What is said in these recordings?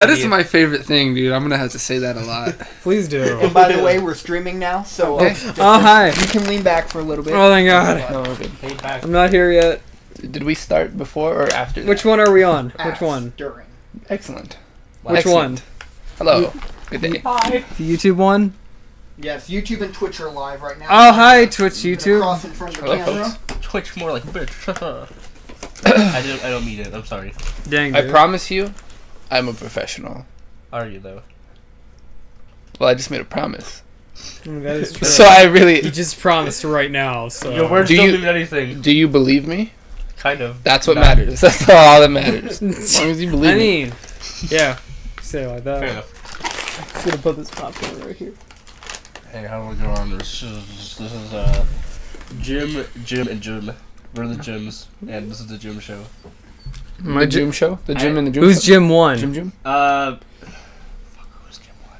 That is my favorite thing, dude. I'm gonna have to say that a lot. Please do. And by the way, we're streaming now, so hi. you can lean back for a little bit. Oh, thank God. No, we're good. I'm not here yet. Did we start before or after that? Which one are we on? Which one? During. Excellent. Which Excellent. one? Hello. Good day. Hi. The YouTube one? Yes, YouTube and Twitch are live right now. Oh, hi, Twitch, YouTube. Across in front of the Hello, camera. folks. Twitch more like bitch. I don't mean it. I'm sorry. Dang, I dude. promise you, I'm a professional. Are you though? Well, I just made a promise. That is true. So I really... You just promised right now, so... Your words Do don't you- mean anything. Do you believe me? Kind of. That's what No. matters. That's all that matters. As long as you believe I me. mean, yeah. Say it like that. Fair enough. I'm gonna put this popcorn right here. Hey, how do we go on this? This is Jim, and Jim. We're the Jims, and this is the Jim show. The gym show? The gym and the gym Who's show? Jim 1? Jim? Fuck, who's Jim 1?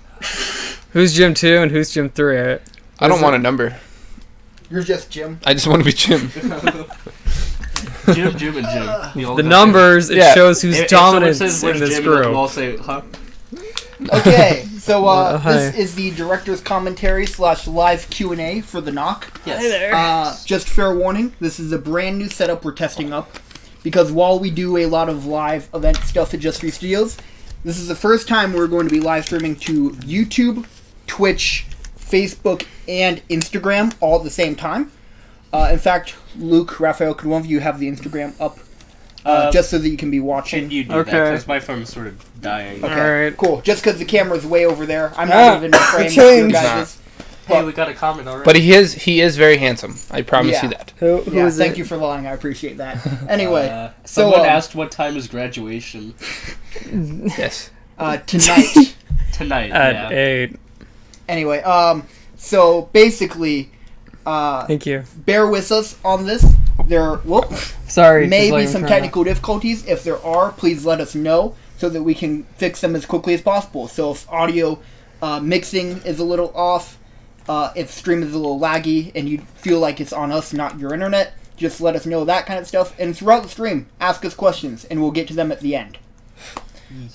Who's Jim 2 and who's Jim 3? I don't want a number. You're just Jim. I just want to be Jim. Jim, and Jim. The numbers, it Yeah. shows who's If dominant someone says, in "Where's this Jim?" we'll group. all say, huh? Okay, so Hi. this is the director's commentary / live Q&A for The Knock. Yes. Just fair warning, this is a brand new setup we're testing up. Because while we do a lot of live event stuff at Just Free Studios, this is the first time we're going to be live streaming to YouTube, Twitch, Facebook, and Instagram all at the same time. In fact, Luke, Raphael, could one of you have the Instagram up just so that you can be watching? Can you do Okay. that? Because my phone's sort of dying. Okay, Alright. cool. Just because the camera's way over there, I'm not even in frame. changed. You guys. Hey, we got a comment already. But he is very handsome. I promise Yeah. you that. Who Yeah, is thank it? you for lying. I appreciate that. Anyway, so someone asked what time is graduation Yes. tonight. tonight. At yeah. 8. Anyway, so basically, Thank you. bear with us on this. There Sorry. may just be like some I'm trying technical difficulties. If there are, please let us know so that we can fix them as quickly as possible. So if audio mixing is a little off, if stream is a little laggy, and you feel like it's on us, not your internet, just let us know that kind of stuff. And throughout the stream, ask us questions, and we'll get to them at the end.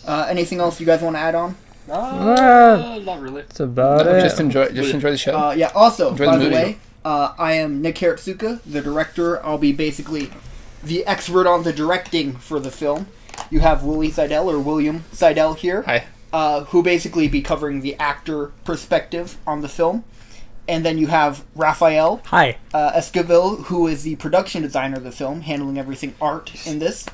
Anything else you guys want to add on? Not really. That's about it. Just enjoy the show. Yeah, also, Enjoy by the the movie. way, I am Nick Haritsuka, the director. I'll be basically the expert on the directing for the film. You have Willie Seidel, or William Seidel here, Hi. who basically be covering the actor perspective on the film. And then you have Raphael Hi. Esquivel, who is the production designer of the film, handling everything art in this.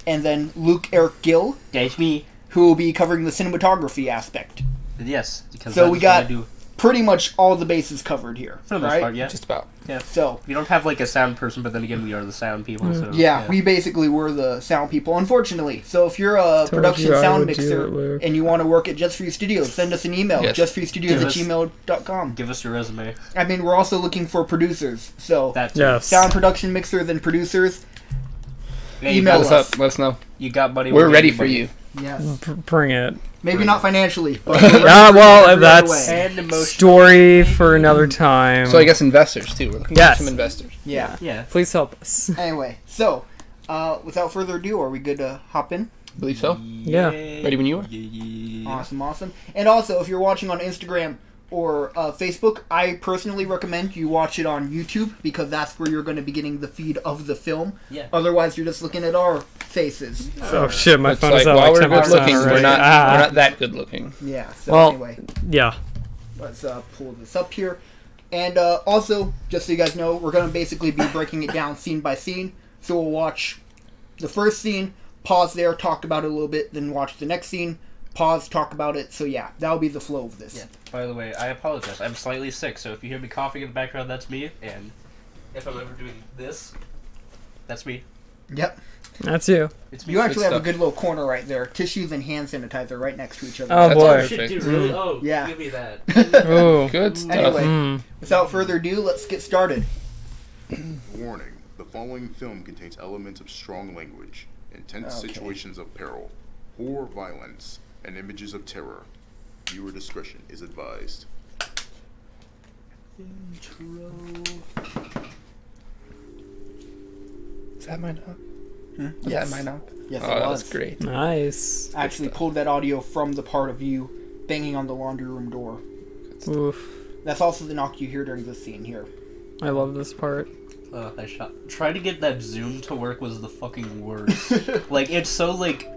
And then Luke Eric Gill, That's me. who will be covering the cinematography aspect. Yes. Because So that we is what I got do. pretty much all the bases covered here, For the most right? part, yeah. Just about. So We don't have like a sound person, but then again, we are the sound people. So yeah, we basically were the sound people, unfortunately. So if you're a production you I sound would do mixer it, Luke. and you want to work at Just Free Studios, send us an email, Yes. justfreestudios@gmail.com. Give us your resume. I mean, we're also looking for producers, so That's Yes. sound production mixers and producers, Hey, email Let us us. up. Let us know. You got money. We're we'll ready give for money. you. Yes. Bring it. Maybe not financially, but Yeah, well, every that's other way. And emotional. story for another time. So I guess investors too. We're looking Yes. for some investors. Yeah. Yeah. Please help us. Anyway, so without further ado, are we good to hop in? Believe so. Yeah. Ready when you are. Yeah. Awesome, awesome. And also, if you're watching on Instagram or Facebook, I personally recommend you watch it on YouTube because that's where you're going to be getting the feed of the film. Yeah. Otherwise, you're just looking at our faces. Oh shit, my It's phone like is at while like we're 10% good looking, already. we're not Ah. that good looking. Yeah. So Well- anyway, Yeah. let's pull this up here. And also, just so you guys know, we're going to basically be breaking it down scene by scene. So we'll watch the first scene, pause there, talk about it a little bit, then watch the next scene, pause, talk about it. So yeah, that'll be the flow of this. Yeah. By the way, I apologize. I'm slightly sick, so if you hear me coughing in the background, that's me. And if I'm ever doing this, that's me. Yep. That's you. It's me. You actually have a stuff. good little corner right there. Tissues and hand sanitizer right next to each other. Oh That's boy. perfect. Shit, dude, really? Oh, Yeah. give me that. Ooh. Good stuff. Anyway, Mm. without further ado, let's get started. Warning: the following film contains elements of strong language, intense Okay. situations of peril, horror, violence, and images of terror. Viewer discretion is advised. Is that mine? Huh? Was that in my knock? Yes, Oh, it that was. was great. Nice. I actually pulled that audio from the part of you banging on the laundry room door. Oof. That's also the knock you hear during this scene here. I love this part. Trying to get that zoom to work was the fucking worst. Like, it's so, like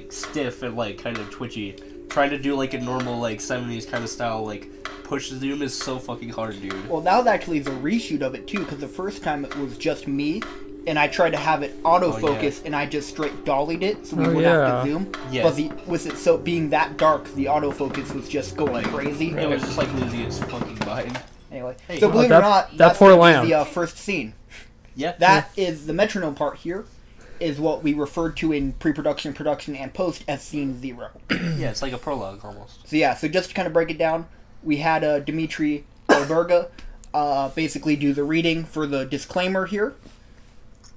stiff and, like, kind of twitchy. Trying to do, like, a normal, like, 70s kind of style, like, push zoom is so fucking hard, dude. Well, that was actually the reshoot of it, too, because the first time it was just me, and I tried to have it autofocus, and I just straight dollied it, so we wouldn't have to zoom. Yeah. But with it so being that dark, the autofocus was just going crazy. It was just, like, losing its fucking mind. Anyway, Hey. so believe it that- or not, that that's poor gonna lamb. be the first scene. Yeah. That is the metronome part here, is what we referred to in pre-production, production, and post as scene 0. Yeah, it's like a prologue, almost. So yeah, so just to kind of break it down, we had Dimitri Alberga basically do the reading for the disclaimer here.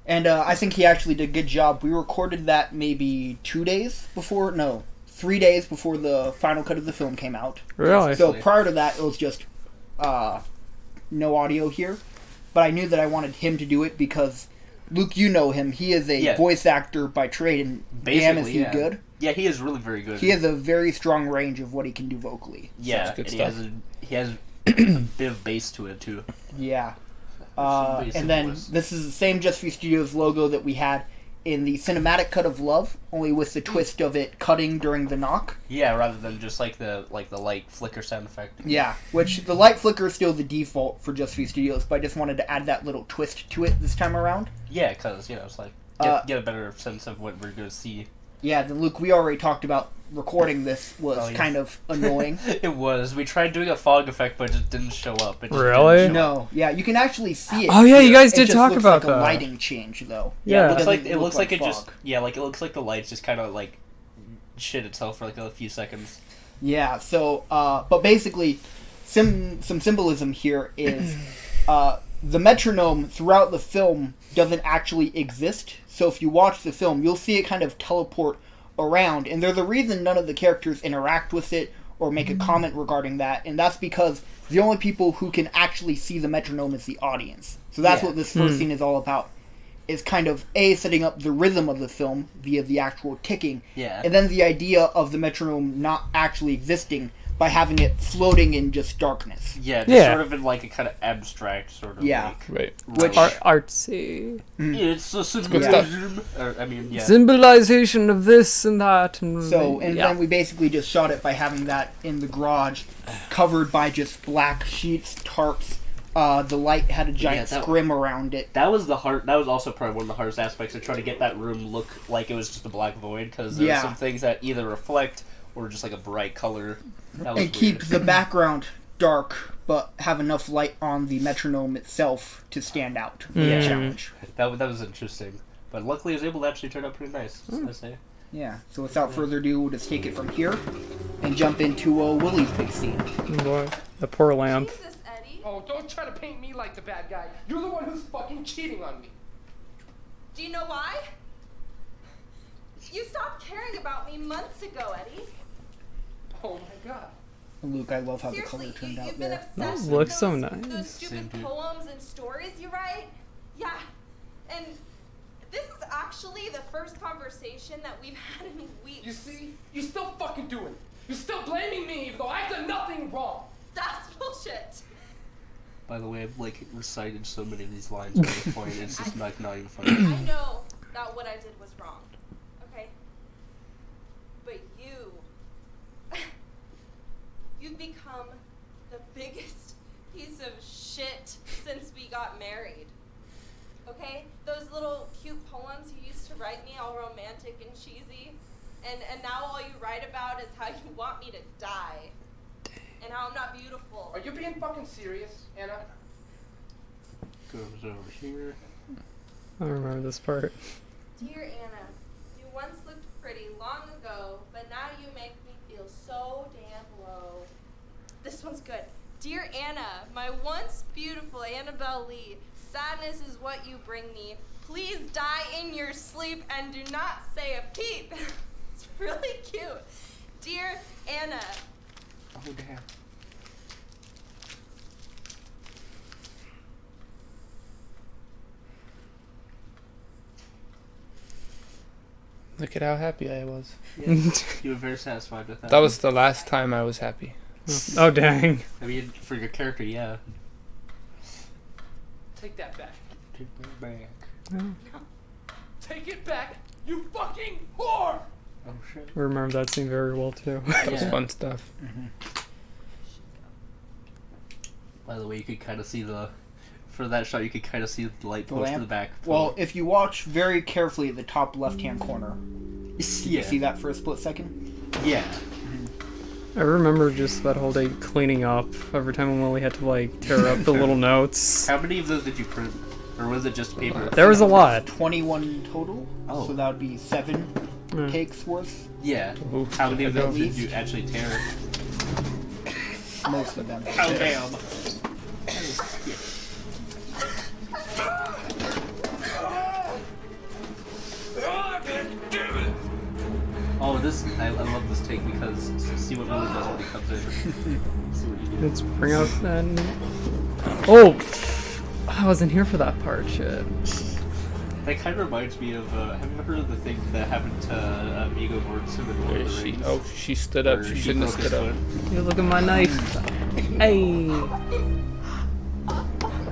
And I think he actually did a good job. We recorded that maybe 3 days before the final cut of the film came out. Really? So prior to that, it was just no audio here. But I knew that I wanted him to do it because, Luke, you know him. He is a voice actor by trade, and damn is he good. Yeah, he is really very good. He has a very strong range of what he can do vocally. Yeah, good and stuff. he has a bit of bass to it, too. Yeah. Some bass And then voice. this is the same Just For Studios logo that we had in the cinematic cut of Love, only with the twist of it cutting during the knock. Yeah, rather than just like the light flicker sound effect. Yeah, which the light flicker is still the default for Just For Studios, but I just wanted to add that little twist to it this time around. Yeah, because, it's like, get a better sense of what we're going to see. Yeah, then Luke, we already talked about recording this was kind of annoying. It was. We tried doing a fog effect, but it just didn't show up. It just Really? didn't show up. No, yeah, you can actually see it. Oh, yeah, you here. guys It did just talk looks about like a that. lighting change, though. Yeah. It looks like it fog. just it looks like the lights just kind of like shit itself for like a few seconds. Yeah, so, but basically, some symbolism here is, the metronome throughout the film doesn't actually exist, so if you watch the film, you'll see it kind of teleport around, and there's a reason none of the characters interact with it or make a comment regarding that, and that's because the only people who can actually see the metronome is the audience. So that's what this first scene is all about. Is kind of setting up the rhythm of the film via the actual ticking, and then the idea of the metronome not actually existing by having it floating in just darkness. Yeah, just sort of in like a kind of abstract sort of Yeah. like Right. Which Artsy. it's a symbolism. Symbolization of this and that. And then we basically just shot it by having that in the garage, covered by just black sheets, tarps. The light had a giant scrim around it. That was also probably one of the hardest aspects of trying to get that room look like it was just a black void, because there are some things that either reflect or just like a bright color. And keep the background dark, but have enough light on the metronome itself to stand out. Yeah. Challenge. That was interesting, but luckily I was able to actually turn out pretty nice. I say. Yeah. So without further ado, we'll just take it from here and jump into Willie's big scene. Oh boy, the poor lamp. Jesus, Eddie. Oh, don't try to paint me like the bad guy. You're the one who's fucking cheating on me. Do you know why? You stopped caring about me months ago, Eddie. Oh my god. Luke, I love how Seriously, the color turned out you've been there. obsessed Looks with so those, nice. those stupid poems and stories you write. Yeah, and this is actually the first conversation that we've had in weeks. You see? You still fucking doing it. You're still blaming me even though I've done nothing wrong. That's bullshit. By the way, I've like recited so many of these lines at this point. It's just not even funny. I know that what I did was wrong, okay? But you've become the biggest piece of shit since we got married, okay? Those little cute poems you used to write me, all romantic and cheesy, and now all you write about is how you want me to die, and how I'm not beautiful. Are you being fucking serious, Anna? Goes over here. I don't remember this part. Dear Anna, you once looked pretty long ago, but now you make me feel so damn low. This one's good. Dear Anna, my once beautiful Annabelle Lee, sadness is what you bring me. Please die in your sleep and do not say a peep. It's really cute. Dear Anna. Oh damn. Look at how happy I was. Yeah. You were very satisfied with that. That was the last time I was happy. Oh, dang. I mean, for your character, yeah. Take that back. Take it back. Take it back, you fucking whore! Oh shit. I remember that scene very well, too. That was Yeah. fun stuff. By the way, you could kind of see the... For that shot, you could kind of see the light The post in lamp? the back. Well, if you watch very carefully at the top left-hand corner, yeah. you see that for a split second? Yeah. I remember just that whole day cleaning up every time when Willie had to, like, tear up the little notes. How many of those did you print? Or was it just paper? There was a lot. 21 total, Oh. so that would be 7 Yeah. takes worth. Yeah. Ooh, How many of At those did least. you actually tear? Most of them. Oh, damn. Oh, this... I love this take because see what Willie does when he comes in. See what you do. Let's bring out that... Oh! I wasn't here for that part, shit. That kind of reminds me of, have you ever heard of the thing that happened to Amigo Mortensen in Lord Where of is the she? Rings? Oh, she stood up. Where She he shouldn't have broke his stood up. foot? You look at my knife. Hey!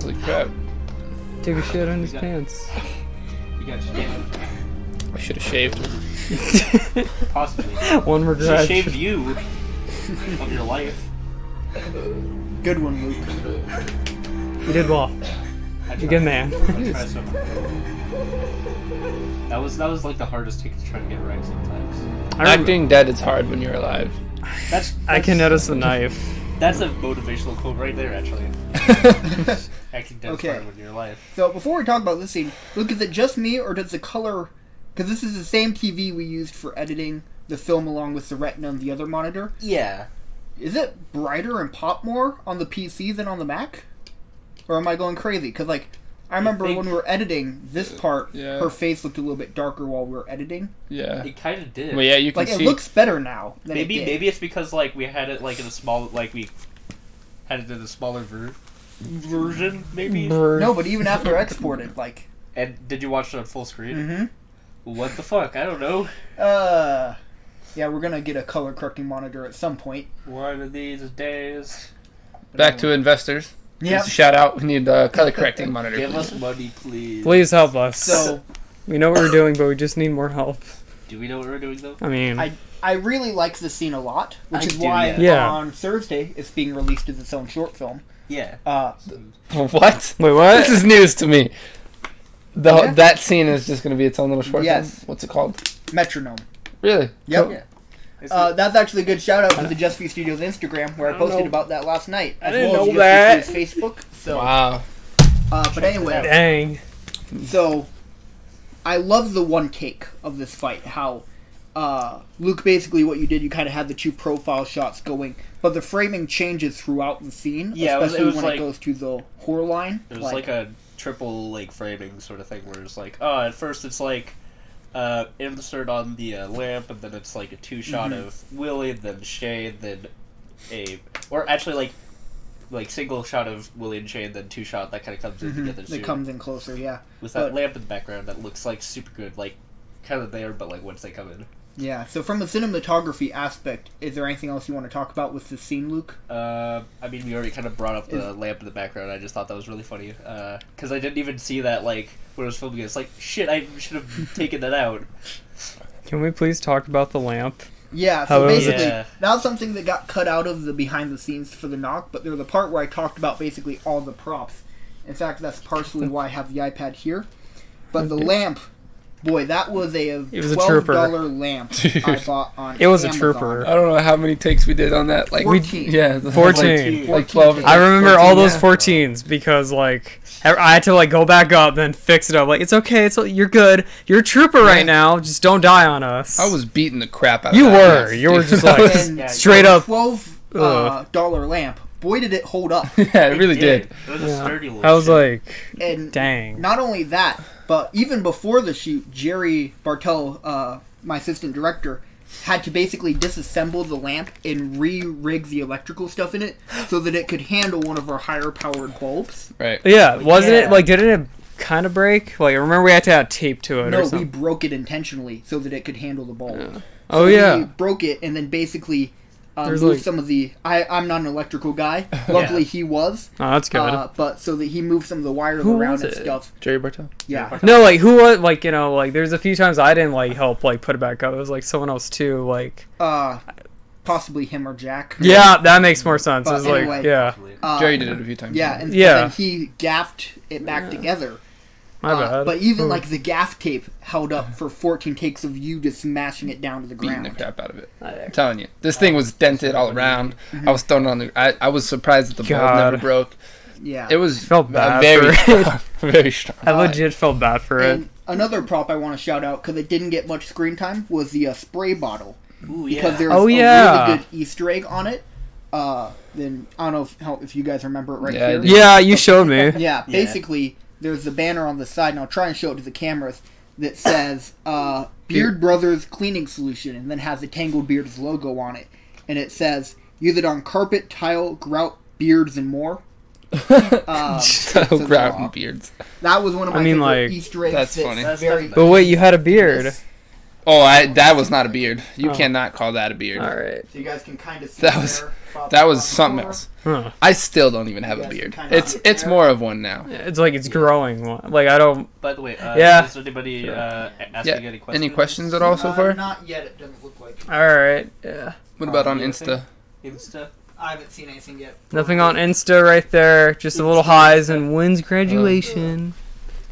Holy crap. Took a shit on his pants. You got shaved. I should have shaved. Possibly. One She regret. shaved you of your life. Good one, Luke. You did well. I You're a good man. tried so hard. That was like the hardest take to try to get right sometimes. Acting dead is hard when you're alive. I can notice the knife. That's a motivational quote right there, actually. Acting dead is Okay. hard when you're alive. So before we talk about this scene, Luke, is it just me or does the color... Because this is the same TV we used for editing the film along with the Retina and the other monitor. Yeah. Is it brighter and pop more on the PC than on the Mac? Or am I going crazy? Because, like, I remember think- when we were editing this part, Yeah. her face looked a little bit darker while we were editing. Yeah. It kind of did. Well, yeah, you can Like, see. it looks better now than Maybe it did. it's because like we had it like in a small we had it in a smaller version maybe. No, but even after exported, like... And did you watch it on full screen? Mm-hmm. What the fuck? I don't know. Yeah, we're gonna get a color correcting monitor at some point. One of these days. Back to investors. Yeah. Just a shout out. We need a color correcting monitor. Give please. us money, please. Please help us. So, We know what we're doing, but we just need more help. Do we know what we're doing though? I mean... I really like this scene a lot, which I is do, why yeah. on Thursday it's being released as its own short film. Yeah. What? Wait, what? This is news to me. Yeah. That scene is just going to be its own little short Yes. film? What's it called? Metronome. Really? Yep. Yeah. That's actually a good shout out to the Just For Studios Instagram where I posted know. about that last night. As didn't well as know Just that. For Studios Facebook. So, Wow. but anyway, Dang. so I love the one take of this fight. How Luke, basically what you did, you kind of had the two profile shots going, but the framing changes throughout the scene, Yeah, it was especially when like- it goes to the horror line. It was like a triple like framing sort of thing where it's like, oh, at first it's like insert on the lamp, and then it's like a two shot of Willie, then Shane, then or actually like single shot of Willie and Shane, then two shot that kind of comes in together too. It comes in closer, yeah. With that but- lamp in the background that looks like super good, like kind of there, but like once they come in. Yeah, so from a cinematography aspect, is there anything else you want to talk about with this scene, Luke? I mean, we already kind of brought up the lamp in the background. I just thought that was really funny because I didn't even see that like when I was filming it. It's like shit. I should have taken that out. Can we please talk about the lamp? Yeah, How so was basically, it? that was something that got cut out of the behind the scenes for the knock, but there was a part where I talked about basically all the props. In fact, that's partially why I have the iPad here. But the lamp, boy, that was a It was a trooper. $12 lamp I bought on It was a Amazon. trooper. I don't know how many takes we did on that. Like 14. Yeah, 14. Like 12. I remember all those yeah. 14s because, like, I had to, like, go back up, then fix it up. Like, it's okay, you're good. You're a trooper right now. Just don't die on us. I was beating the crap out of You that were. lamp, You were dude. just I like, was- And straight the up. $12 lamp. Boy, did it hold up. yeah, it really did. It was a sturdy little I was shit. like, And dang. not only that, but even before the shoot, Jerry Bartel, my assistant director, had to basically disassemble the lamp and re-rig the electrical stuff in it so that it could handle one of our higher powered bulbs. Right. Yeah, wasn't Yeah. it, like, didn't it kind of break? Like, remember we had to add tape to it or No, we something? broke it intentionally so that it could handle the bulb. Yeah. So Oh, we yeah. broke it and then basically There's, moved like- some of the. I'm not an electrical guy. Luckily, he was. Oh, that's good. But so that he moved some of the wires Who around was and it? stuff. Jerry Bartel. Yeah. No, like, who was, like, you know, like, there's a few times I didn't, like, help, like, put it back up. It was, like, someone else, too, like... Possibly him or Jack. Yeah, that makes more sense. But It was, like, anyway. yeah. Jerry did it a few times. Yeah, and Yeah. then he gaffed it back together. My bad. But even like the gaff tape held up for 14 takes of you just smashing it down to the Beating the ground. crap out of it. I'm telling you, this thing was dented all around. I was throwing it on the. I was surprised that the bulb God. never broke. Yeah. It was Felt bad very for it. strong, very strong. I legit felt bad for it. And another prop I want to shout out because it didn't get much screen time was the spray bottle. Ooh, Because yeah. there's Oh, a yeah. really good Easter egg on it. Then I don't know if you guys remember it right Yeah, I here. do. Yeah, you showed me. Yeah, basically, there's the banner on the side, and I'll try and show it to the cameras, that says, Beard Brothers Cleaning Solution, and then has the Tangled Beards logo on it. And it says, use it on carpet, tile, grout, beards, and more. Grout and beards. That was one of my I mean, favorite like, Easter eggs. that's funny. That's very, But wait, you had a beard. Oh, that was not a beard. You Oh. cannot call that a beard. All right. So you guys can kind of see That was- there, Bob, That was on the something corner. else. Huh. I still don't even have You a guys can beard. kinda see it It's there. more of one now. It's like it's growing. Like, I don't... By the way, Yeah. is anybody Yeah. asking any questions? Any questions at all so far? Not yet, it doesn't look like. All right. Yeah. What about on Anything? Insta? Insta? I haven't seen anything yet. Nothing on Insta right there. Just a little highs and wins graduation.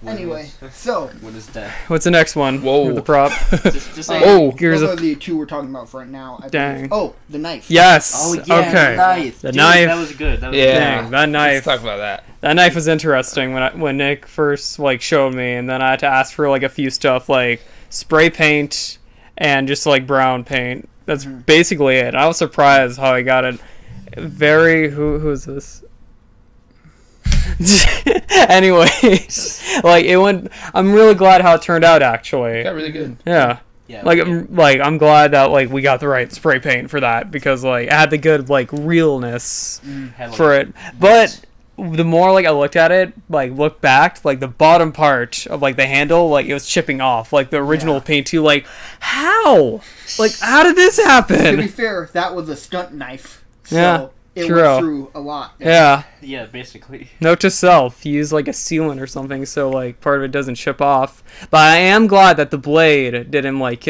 Anyway, so When is death? What's the next one? Whoa. With the prop. Just say. Oh, Here's those a... are the two we're talking about for right now. I Dang. believe. Oh, the knife. Yes. Oh yeah, Okay. the knife. The Dude, knife. That was good. That was Yeah. Dang, that knife. Let's talk about that. That knife was interesting when Nick first like showed me, and then I had to ask for like a few stuff like spray paint and just like brown paint. That's basically it. I was surprised how I got it. Very who's this? Anyways, like it went. I'm really glad how it turned out. Actually, Got really good. yeah. Yeah. Like I'm glad that like we got the right spray paint for that because like it had the good like realness had, like, for it. But the more like I looked at it, like looked back, like the bottom part of like the handle, like it was chipping off, like the original paint too. Like how? Like how did this To be happen? fair, that was a stunt knife. So Yeah, it true. went through a lot. Yeah. Yeah, basically. Note to self: use like a sealant or something so like part of it doesn't chip off. But I am glad that the blade didn't like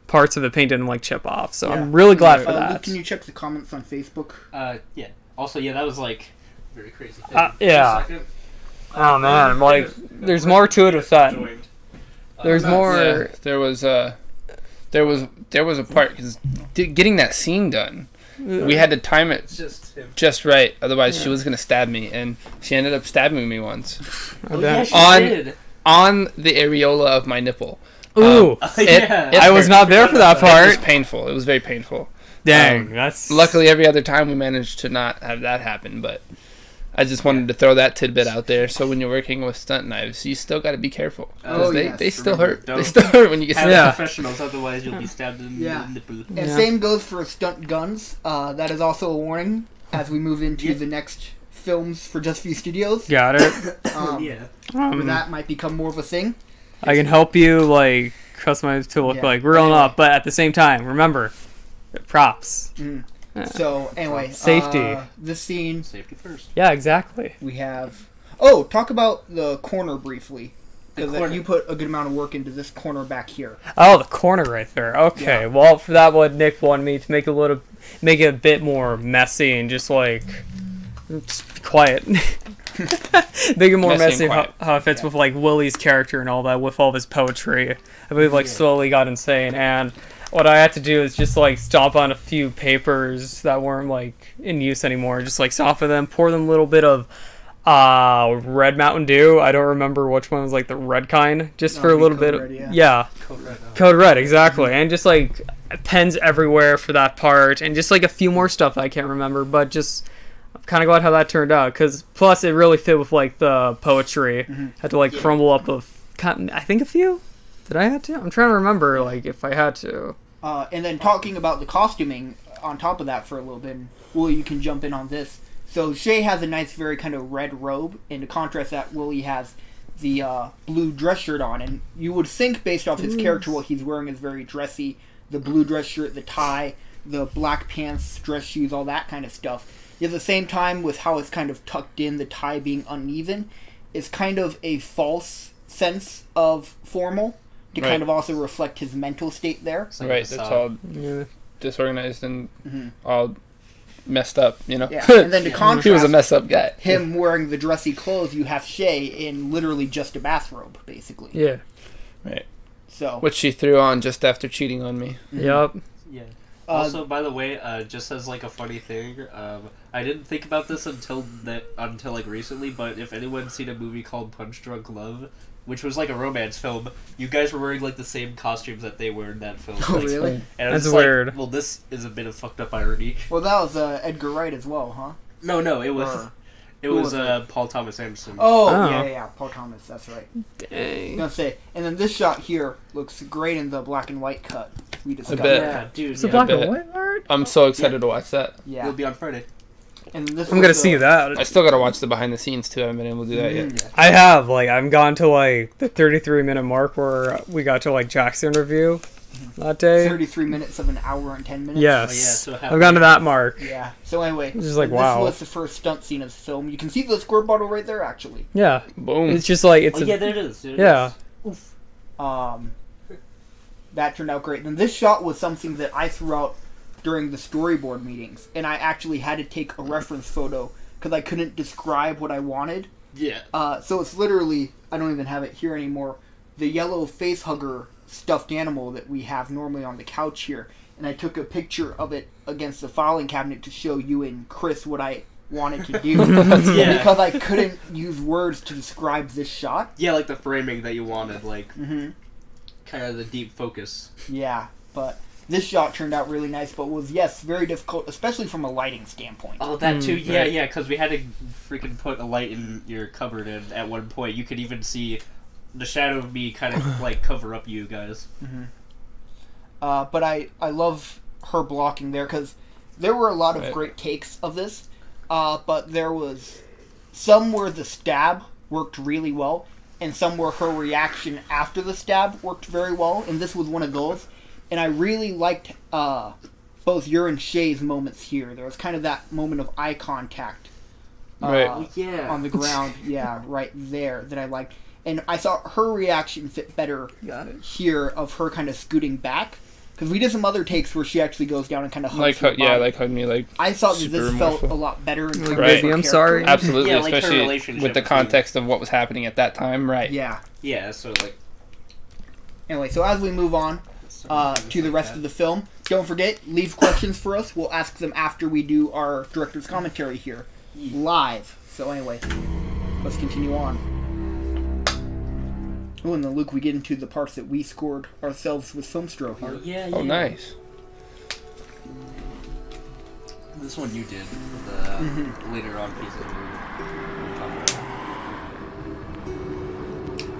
parts of the paint didn't like chip off. So I'm really glad for Luke, that. can you check the comments on Facebook? Yeah. Also, yeah, that was like very crazy. Thing. Yeah. Just a second. Oh man, like there's more to it with that. There's more. Yeah, there was a part because getting that scene done, we had to time it Just him. just right. Otherwise, she was gonna stab me, and she ended up stabbing me once Oh, yeah, she On- did. on the areola of my nipple. Ooh, Yeah. it I was hurt. not there for that It was part. painful. It was very painful. Dang, that's Luckily, every other time we managed to not have that happen, but I just wanted to throw that tidbit out there. So when you're working with stunt knives, you still got to be careful. 'Cause Oh, they, yes, they still remember, hurt. don't- They still hurt when you get Have Yeah. professionals, otherwise you'll be stabbed in Yeah. the nipple. And Yeah. same goes for stunt guns. That is also a warning as we move into the next films for Just Few Studios. got it. Yeah. Where that might become more of a thing. I can help you like customize to look Yeah. like real Anyway. enough, but at the same time, remember, props. So anyway, Safety. This scene Safety first. Yeah, exactly. we have. Oh, talk about the corner briefly. The Because corner. you put a good amount of work into this corner back here. Oh, the corner right there. Okay, Yeah. well, for that one, Nick wanted me to make it a bit more messy and just like just be quiet. Make it more Messy messy and how, quiet. how it fits with like Willie's character and all that with all of his poetry. I believe like slowly got insane, and what I had to do is just like stomp on a few papers that weren't like in use anymore. Just like soften them, pour them a little bit of red Mountain Dew. I don't remember which one was like the red kind, just for a be little Code bit. Red, yeah. Yeah, Code red. Code Red, exactly. And just like pens everywhere for that part, and just like a few more stuff I can't remember, but just I'm kind of glad how that turned out, because plus it really fit with like the poetry. Had to like crumble up I think a few. Did I have to? I'm trying to remember like if I had to. And then talking about the costuming on top of that for a little bit, Willie, you can jump in on this. So Shay has a nice, very kind of red robe, and to contrast that, Willie has the blue dress shirt on, and you would think based off his character what he's wearing is very dressy. The blue dress shirt, the tie, the black pants, dress shoes, all that kind of stuff. Yet at the same time, with how it's kind of tucked in, the tie being uneven, it's kind of a false sense of formal to kind of also reflect his mental state there. Right, it's all disorganized and all messed up, you know? Yeah, and then to contrast, he was a messed up guy. Him wearing the dressy clothes, you have Shay in literally just a bathrobe, basically. Yeah. Right. So. Which she threw on just after cheating on me. Yep. Yeah. Also, by the way, just as like a funny thing, I didn't think about this until like recently. But if anyone's seen a movie called Punch Drunk Love, which was like a romance film, you guys were wearing like the same costumes that they were in that film. Oh, really? And That's like, weird. Well, this is a bit of fucked up irony. Well, that was Edgar Wright as well, huh? No, it was. It was Paul Thomas Anderson. Oh, yeah, Paul Thomas, that's right. Dang. I was gonna say, and then this shot here looks great in the black and white cut we discussed. Yeah, dude. It's a black and white art? I'm so excited to watch that. Yeah. It'll be on Friday. And this I'm gonna see that. I still gotta watch the behind the scenes too. I haven't been able to do that yet. I have, like, I've gone to, like, the 33-minute mark where we got to, like, Jack's interview that day. 33 minutes of an hour and 10 minutes. Yes. Oh, yeah, so I've gone to that mark. Yeah. So anyway, It's just like, this wow. was the first stunt scene of the film. You can see the squirt bottle right there, actually. Yeah. Boom. It's just like, it's Oh, yeah, there it is. There it yeah. is. That turned out great. And this shot was something that I threw out during the storyboard meetings, and I actually had to take a reference photo because I couldn't describe what I wanted. Yeah. So it's literally, I don't even have it here anymore, the yellow face hugger stuffed animal that we have normally on the couch here. And I took a picture of it against the filing cabinet to show you and Chris what I wanted to do. Yeah. Because I couldn't use words to describe this shot. Yeah, like the framing that you wanted, like Mm-hmm. kind of the deep focus. Yeah, but this shot turned out really nice, but was, yes, very difficult, especially from a lighting standpoint. Oh, that too. Yeah, right. yeah, because we had to freaking put a light in your cupboard, and at one point you could even see the shadow of me kind of like cover up you guys. Mm-hmm. But I love her blocking there, because there were a lot of great takes of this, but there was some where the stab worked really well, and some where her reaction after the stab worked very well, and this was one of those. And I really liked both your and Shay's moments here. There was kind of that moment of eye contact Right. on the ground, right there, that I liked. And I thought her reaction fit better here, of her kind of scooting back. Because we did some other takes where she actually goes down and kind of hugs her body. Like hug me, like. I thought that this felt remorseful. a lot better in terms Right. of her Baby, I'm character. sorry. Absolutely, Yeah, like her especially relationship with the between- context of what was happening at that time, right? Yeah. Yeah, so like. Anyway, so as we move on to the rest of the film, don't forget, leave questions for us. We'll ask them after we do our director's commentary here, live. So anyway, let's continue on. Oh, and then Luke, we get into the parts that we scored ourselves with Filmstro here. Oh, yeah, Oh, nice. This one you did, the later on pieces we were talking about.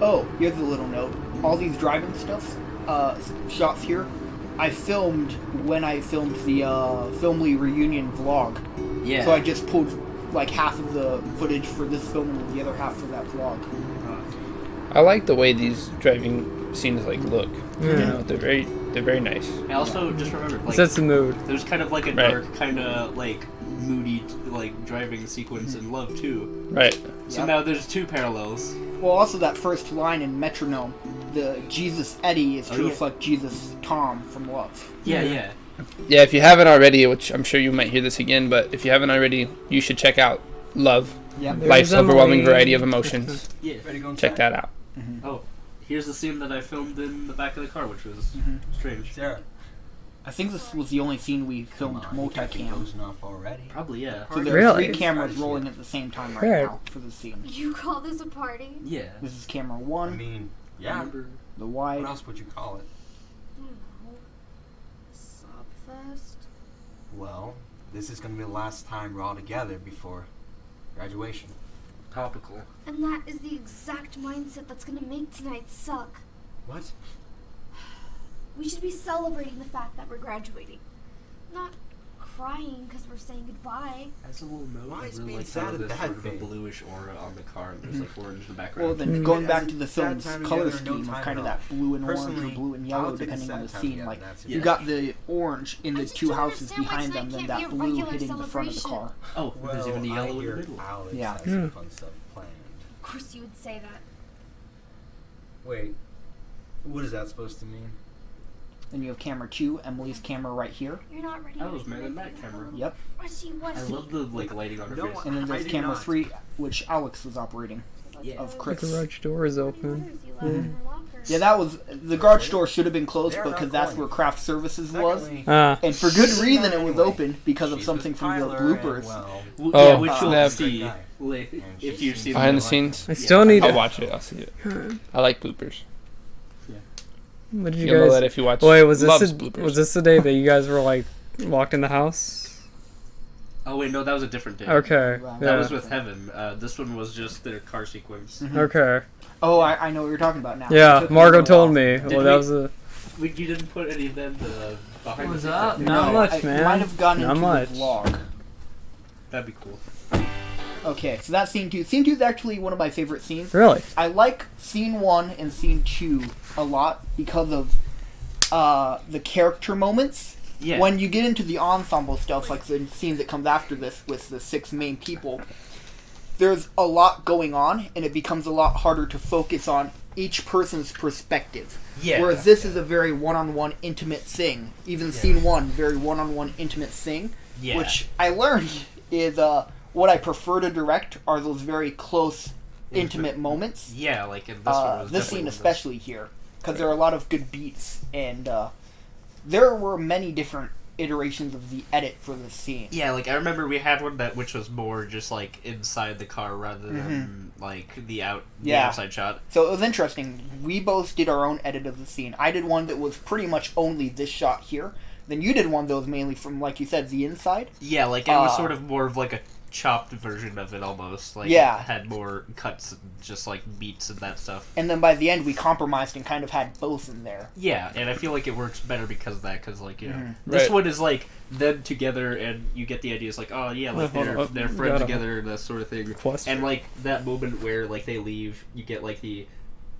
Oh, here's a little note. All these driving shots here, I filmed when I filmed the Filmly reunion vlog. Yeah. So I just pulled like half of the footage for this film and the other half for that vlog. I like the way these driving scenes like look. You know, they're very nice. I also just remembered, like, Sets the mood. there's kind of like a Right. dark, kind of like moody, like driving sequence in Love too. Right. So Yep. now there's two parallels. Well, also that first line in Metronome, the Jesus Eddie is to Oh, yeah. reflect Jesus Tom from Love. Yeah, yeah. Yeah, if you haven't already, which I'm sure you might hear this again, but if you haven't already, you should check out Love. Yep. Life's Emily. overwhelming variety of emotions. Yeah. Check that out. Oh, here's the scene that I filmed in the back of the car, which was strange. Sarah, I think this was the only scene we filmed multicam. dozing off already. Probably, yeah. So there are Really? 3 cameras rolling at the same time right Right. now for the scene. You call this a party? Yeah. This is camera I 1, mean, yeah. Remember? the What wide. else would you call it? Sobfest? Well, this is gonna be the last time we're all together before graduation. Topical. And that is the exact mindset that's gonna make tonight suck. What? We should be celebrating the fact that we're graduating. Not crying because we're saying goodbye. As a little note, Why I is really being like sad how a there's bad sort of a thing? bluish aura on the car, and there's like orange in the background. Well, then going back As to the a sad film's time color together, no scheme of time kind of at all. that blue and orange or Personally, blue and I'll yellow, take a depending on sad the time scene. together, Like that's it. you got the orange in the I just two don't houses understand why behind them, tonight then can't be that a blue regular hitting the front of the car. Oh, there's even the I yellow in the hear middle. Alex Yeah. has some fun stuff planned. Of course you would say that. Wait, what is that supposed to mean? Then you have camera 2, Emily's camera right here. You're not ready. That to was make Man in me That feel camera. Yep. Wishy I washy. love the like lighting on her No, face. And then I there's do camera not. 3, which Alex was operating, Yeah. of The Chris. garage door is open. Yeah, that was the garage door should have been closed They're because not that's going. where craft services was, Secondly, and for good reason it was Anyway, open because of she's something with from the Tyler, bloopers. and, well, Well, Oh, yeah, which you'll snap. see Guy. like, And if she you've seems seen Behind the the scenes. I still need I'll to. watch it. I'll see it. I like bloopers. What did you You'll know that guys? if you watch. Wait, was loves this bloopers. was this the day that you guys were like locked in the house? Oh wait, no, that was a different day. Okay. Right. That Yeah. was with Heaven. This one was just their car sequence. Okay. Oh, I know what you're talking about now. It Yeah, took me a Margot little told while. me. Did Well, that we- was a. You didn't put any of them behind What was the that? scenes. Not much, I man. might have gotten Not into much. the vlog. That'd be cool. Okay, so that's scene 2. Scene 2 is actually one of my favorite scenes. Really? I like scene 1 and scene 2 a lot because of the character moments. Yeah. When you get into the ensemble stuff, like the scenes that comes after this with the 6 main people, there's a lot going on, and it becomes a lot harder to focus on each person's perspective. Yeah. Whereas this is a very one-on-one intimate thing. Even scene 1, very one-on-one intimate thing. Yeah. Which I learned is what I prefer to direct are those very close, intimate moments. Yeah, like in this one was This definitely scene one of those. especially here, because there are a lot of good beats, and there were many different iterations of the edit for this scene. Yeah, like I remember we had one which was more just like inside the car rather than like the outside shot. So it was interesting. We both did our own edit of the scene. I did one that was pretty much only this shot here. Then you did one that was mainly from, like you said, the inside. Yeah, like it was sort of more of like a chopped version of it almost. Like Yeah. it had more cuts and just like beats and that stuff. And then by the end, we compromised and kind of had both in there. Yeah, and I feel like it works better because of that, because like, you know, Mhm. this Right. one is like them together and you get the idea. It's like, oh yeah, like Hold on. they're We friends got a together and that sort of thing. Question. And like that moment where like they leave, you get like the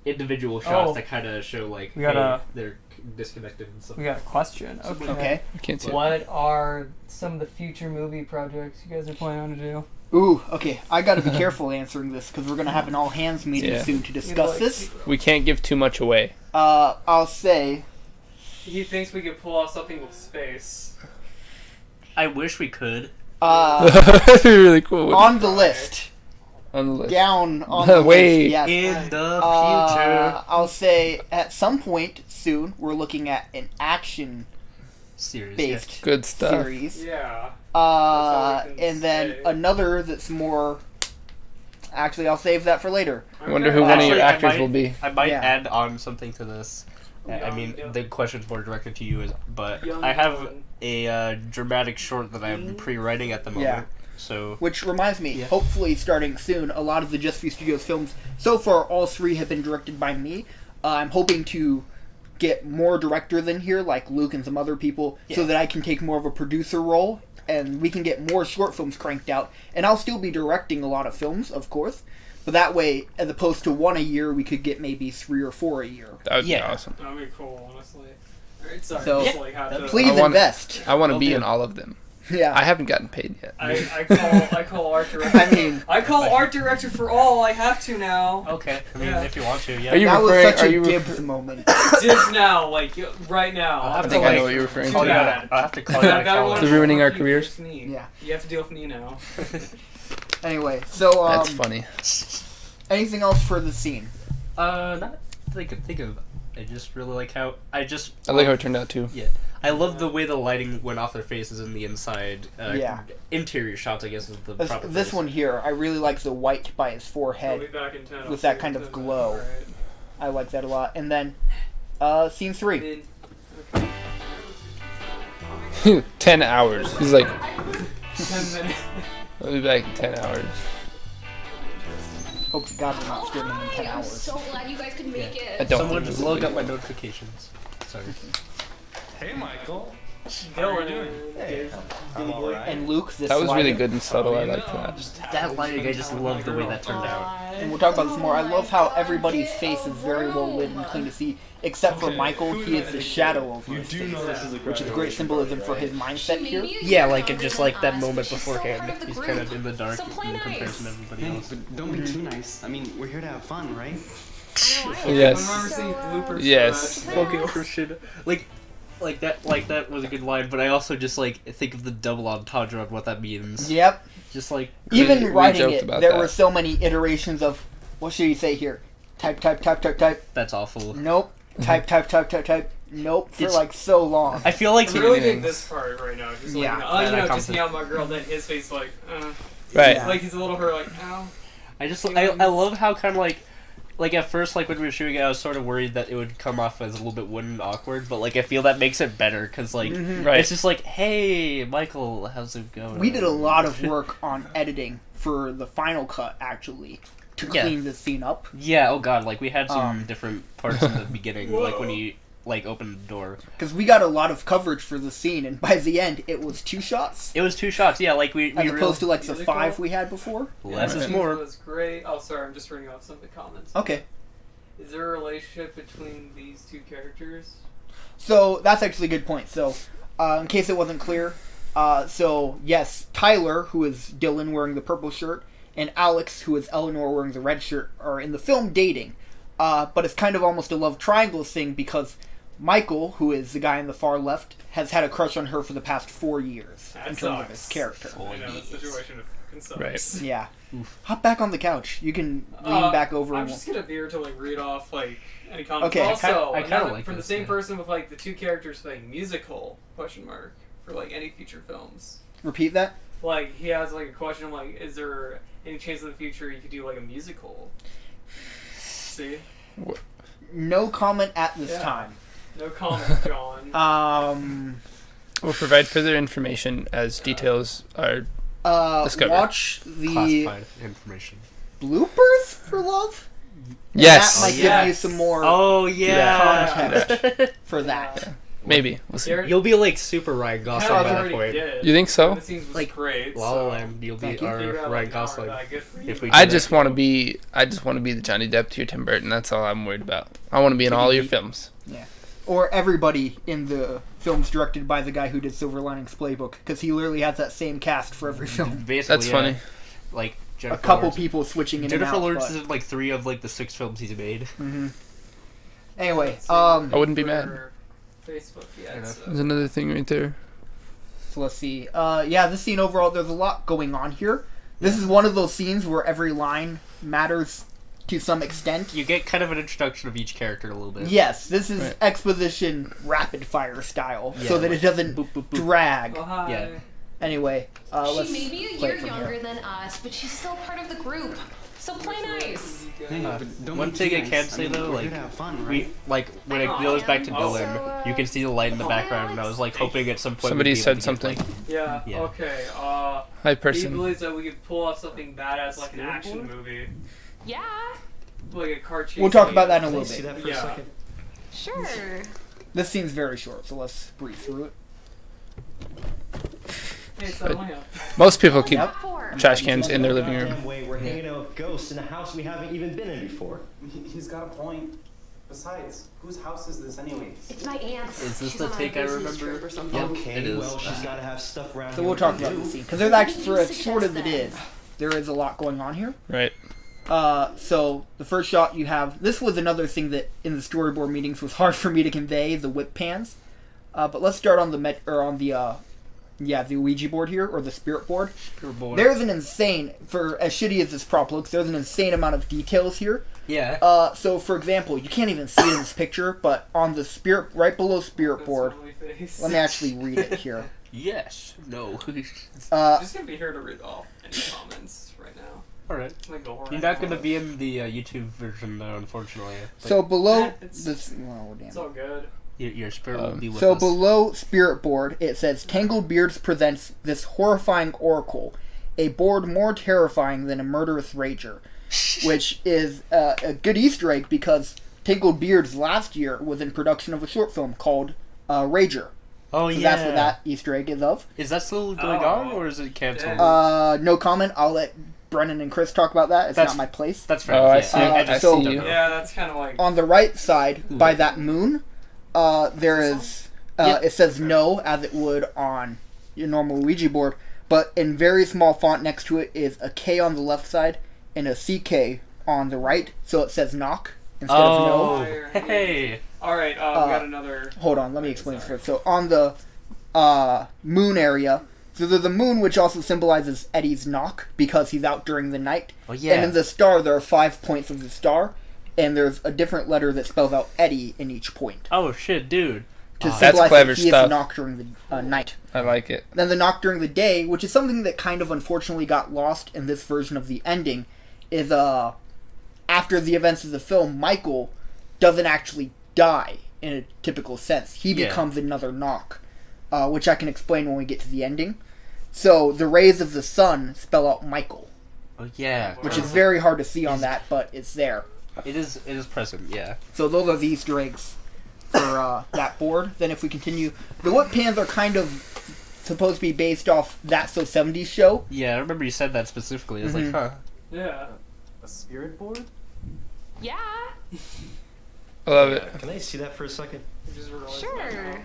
individual shots Oh. that kind of show like We got a- they're disconnected and stuff. We got a question. Okay. I can't see it. What are some of the future movie projects you guys are planning on to do? Ooh, okay. I gotta be careful answering this, because we're gonna have an all-hands meeting Yeah. soon to discuss this. We can't give too much away. I'll say... He thinks we could pull off something with space. I wish we could. That'd be really cool. on the list. On the list. Down on the Wait. list, yes. In the future, I'll say at some point soon we're looking at an action-based series. Good stuff. series. Yeah. all we can And then say. another that's more. Actually, I'll save that for later. I wonder who one of Actually, your I actors might- will be. I might Yeah. add on something to this. I mean, the question's more directed to you, but I have a dramatic short that I'm pre-writing at the moment. Yeah. So Which reminds me, Yeah. hopefully starting soon, a lot of the Just Few Studios films, so far all 3 have been directed by me. I'm hoping to get more directors in here, like Luke and some other people, so Yeah. that I can take more of a producer role, and we can get more short films cranked out. And I'll still be directing a lot of films, of course, but that way, as opposed to 1 a year, we could get maybe 3 or 4 a year. That would be Yeah. awesome. That'd be cool, honestly. Alright, sorry. So, just, like, have to, Please I wanna- invest. I want to Will be do. in all of them. Yeah. I haven't gotten paid yet. I call art director. I mean, I call art director for all. I have to now. okay, I mean, Yeah. if you want to, yeah. Are you that was referring- such are a you Gibbs refer- moment. Dibs now, like right now. I'll have I to, think like, I know what you're referring call to. you Yeah. out. I'll have to call I you out. gotta of watch college. They're ruining our you careers? with me. Yeah. You have to deal with me now. Anyway, so, That's funny. anything else for the scene? Not that I can think of. I just really like how I like how it turned out too. Yeah, I love the way the lighting went off their faces in the inside. Yeah. Interior shots, I guess, is the proper This phrase. one here, I really like the white by his I'll be forehead. back in 10. With that kind of glow. I like that a lot. And then, scene 3. 10 hours. He's like, 10 minutes. I'll be back in 10 hours. Hope to God we're not streaming in 10 I'm hours. so glad you guys could make I it. don't Someone think this just is logged a up my video. notifications. Sorry. Hey, Michael. How are you doing? Hey. and Luke. This That was really lighting. good and subtle. I liked that. That lighting, I just love the way that turned out. And we'll talk about this more. I love how everybody's face is very well lit and clean to see, except for Michael. He is the shadow of his face, which is great symbolism for his mindset here. Yeah, like it just like that moment beforehand. He's kind of in the dark in comparison to everybody else. But don't be too nice. I mean, we're here to have fun, right? Yes. I remember seeing bloopers. Yes. Fucking Christian. Like that was a good line, but I also just like think of the double entendre on what that means. Yep. Just like Even we writing joked it, about there that. were so many iterations of, what should you say here? Type, type, type, type, type. that's awful. Nope. Type, type, type, type, type. Nope. For It's- like so long. I feel like I really dig this part right now. Just like, Yeah. oh, you know, just hang out with my girl. Then his face like, Right. Yeah. like he's a little hurt, like, ow. I love how kind of like at first, like when we were shooting it, I was sort of worried that it would come off as a little bit wooden and awkward, but like I feel that makes it better because like Right. it's just like, hey, Michael, how's it going? We did a lot of work on editing for the final cut, actually, to Yeah. clean this scene up. Yeah. Oh god, like we had some different parts in the beginning, like when you like opened the door. Because we got a lot of coverage for the scene, and by the end, it was 2 shots. It was 2 shots. Yeah, like we As opposed to like the Really 5 cool. we had before. less is It more. was great. Oh, sorry, I'm just reading off some of the comments. Okay. Is there a relationship between these two characters? So that's actually a good point. So, in case it wasn't clear, so yes, Tyler, who is Dylan wearing the purple shirt, and Alex, who is Eleanor wearing the red shirt, are in the film dating. But it's kind of almost a love triangle thing because Michael, who is the guy in the far left, has had a crush on her for the past 4 years That in terms of sucks. his character. I know, the situation fucking sucks. Right. Yeah. Hop back on the couch. You can lean back over. I'm and just gonna be here to like read off like any comments. Okay. Also, I kinda another- like from the this, same yeah. person with like the 2 characters playing musical ? For like any future films. Repeat that. Like he has like a question like, is there any chance in the future you could do like a musical? See? No comment at this Yeah. time. No comment, John. We'll provide further information as details are. Discovered. Watch the Classified information. bloopers for love. Yes. That might give you some more Oh yeah. context for that. Maybe. We'll see. Jared- You'll be like super Ryan Gosling Hell, by I that already point. did. You think so? The scenes was Like, great. La La so Land, you'll be Thank you. our figure out, Ryan like, Gosling. how good for you. If we I do just that. want to be. I just want to be the Johnny Depp to your Tim Burton. That's all I'm worried about. I want to be in all your films. Or everybody in the films directed by the guy who did Silver Linings Playbook, because he literally has that same cast for every film. Basically, That's yeah. funny. Like A Jennifer couple Lawrence. people switching in Jennifer and out. Lawrence but- is in like 3 of like the 6 films he's made. Anyway, I wouldn't be mad. Facebook yet. know. So. There's another thing right there. so let's see. Yeah, this scene overall, there's a lot going on here. This is one of those scenes where every line matters to some extent. You get kind of an introduction of each character a little bit. Yes, this is Right. exposition rapid fire style, Yeah, so that like it doesn't boop, boop, boop. drag. Oh, hi. Yeah. Anyway, let's She may be a play year it from younger here. than us, but she's still part of the group. So play nice. Hey, but don't One be thing too I nice. can say mean, though, we're like here to have fun, right? we like when it goes back to Oh. Dylan, you can see the light in the background, and I was like hoping at some point Somebody we'd be able said to get, something. like- Yeah, Yeah. okay. Hi, Do you person. believe that we could pull off something badass like an action movie? Yeah, Like a car chase? We'll talk about that in a Can I little see bit. that for a Yeah. second? sure. This scene's very short, so let's breeze through it. Hey, it's not my up. Most people keep Yep. trash cans in their living room. Goddamn way we're hanging out with ghosts in a house we haven't even been in before. He's got a point. Besides, whose house is this anyways? It's my aunt's. Is this She's the on a take I business remember? trip or something. Yep, Okay, it is. well, she's got to have stuff around So here we'll we talk can about do. the scene because there's actually, for as Suggest short as it that. is, there is a lot going on here. Right. So the first shot you have, this was another thing that in the storyboard meetings was hard for me to convey, the whip pans. But let's start on the Ouija board here, or the spirit board. There's an insane, for as shitty as this prop looks, there's an insane amount of details here. Yeah. So for example, you can't even see it in this picture, but on the spirit, right below spirit board, let me actually read it here. Yes. No. I'm just gonna be here to read off any comments right now. Alright. Like, go You're not gonna be in the YouTube version though, unfortunately. But So below It's- this, well, damn. It's all good. your spirit will be with So us. below spirit board, it says Tangled Beards presents this horrifying oracle, a board more terrifying than a murderous rager, which is a good Easter egg because Tangled Beards last year was in production of a short film called Rager. Oh, So yeah. that's what that Easter egg is of. Is that still going on, or is it canceled? No comment. I'll let Brennan and Chris talk about that. It's That's- not my place. That's fair. Oh, I yeah. see. I I just see don't you. know. Yeah, that's kind of like. On the right side, by that moon, there is. It says no, as it would on your normal Ouija board, but in very small font next to it is a K on the left side and a CK on the right, so it says knock instead of no. Hey. All right, we got another. Hold on, let me explain this first. So on the moon area, so there's a moon which also symbolizes Eddie's knock because he's out during the night. Oh, yeah. And in the star, there are 5 points of the star, and there's a different letter that spells out Eddie in each point. Oh, shit, dude. To That's symbolize clever that he is stuff. the knock during the night. I like it. Then the knock during the day, which is something that kind of unfortunately got lost in this version of the ending, is after the events of the film, Michael doesn't actually die in a typical sense. He becomes another knock, which I can explain when we get to the ending. So the rays of the sun spell out Michael. Oh, yeah. Which is very hard to see on that, but it's there. It is present, yeah. So those are the Easter eggs for that board. Then if we continue, the whip pans are kind of supposed to be based off That So 70s show. Yeah, I remember you said that specifically. I was like, huh. Yeah. A spirit board? Yeah. I love it. Can I see that for a second? Sure.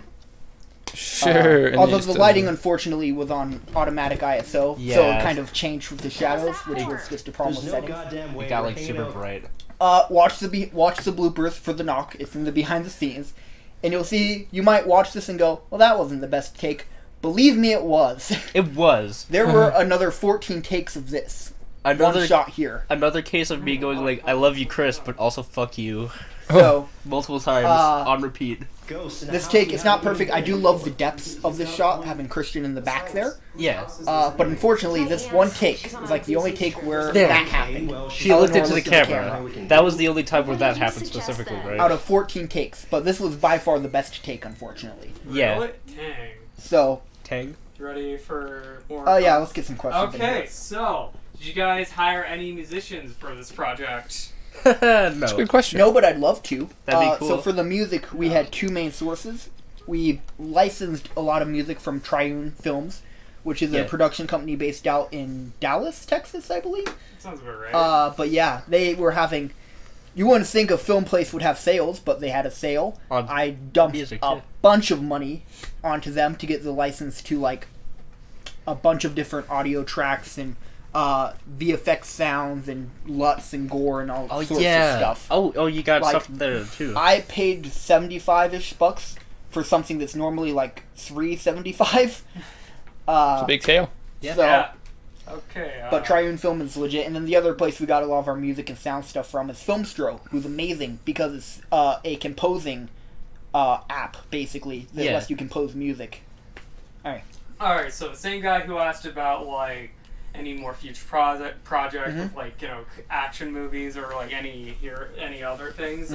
Sure. Although the lighting unfortunately was on automatic ISO, so it Yeah. kind of changed with the shadows, which was just a problem with settings. It got like super bright. Watch the bloopers for the knock. It's in the behind the scenes, and you'll see. You might watch this and go, "Well, that wasn't the best take." Believe me, it was. It was. There were another 14 takes of this. One shot here. Another case of me going like, "I love you, Chris," but also "fuck you." So multiple times on repeat. This take, it's not perfect. I do love the depths of this shot, having Christian in the back there. Yeah. But unfortunately, this one take was like the only take where There. that happened. She looked into the camera. That was the only time where that happened specifically, right? Out of 14 takes, but this was by far the best take, unfortunately. Yeah. Really? Dang. So. Tang. You ready for more? Oh yeah, let's get some questions. Okay, so did you guys hire any musicians for this project? No. That's a good question. No, but I'd love to. That'd be cool. So for the music, we had two main sources. We licensed a lot of music from Triune Films, which is a production company based out in Dallas, Texas, I believe. Sounds about right. But yeah, they were having. You wouldn't think a film place would have sales, but they had a sale. I dumped a bunch of money onto them to get the license to like a bunch of different audio tracks and VFX sounds and LUTs and gore and all sorts of stuff. Oh, you got like, stuff there too. I paid $75-ish for something that's normally like $3.75. It's a big sale. Yeah. Okay. But Triune Film is legit, and then the other place we got a lot of our music and sound stuff from is Filmstro, who's amazing because it's a composing app basically that lets you compose music. Alright, so the same guy who asked about like any more future project with like, you know, action movies or like any other things.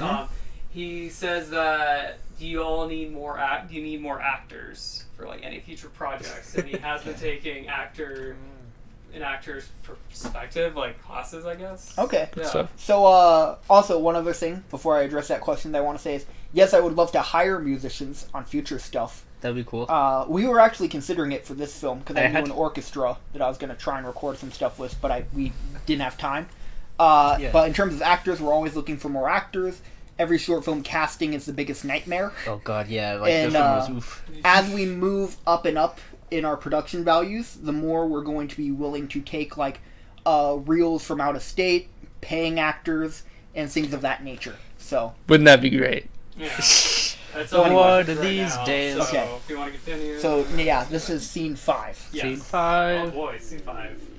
He says that do you need more actors for like any future projects? And he has been taking an actor's perspective, like classes, I guess. Okay. Yeah. So also one other thing before I address that question that I want to say is yes, I would love to hire musicians on future stuff. That'd be cool. We were actually considering it for this film because I knew an orchestra that I was going to try and record some stuff with, but we didn't have time. But in terms of actors, we're always looking for more actors. Every short film casting is the biggest nightmare. Oh god, yeah. Like and this one was oof. As we move up and up in our production values, the more we're going to be willing to take like reels from out of state, paying actors, and things of that nature. So wouldn't that be great? Yeah. That's so one of these days. So okay. If you want to continue. So yeah, this is scene 5. Yes. Scene 5. Oh boy, scene 5.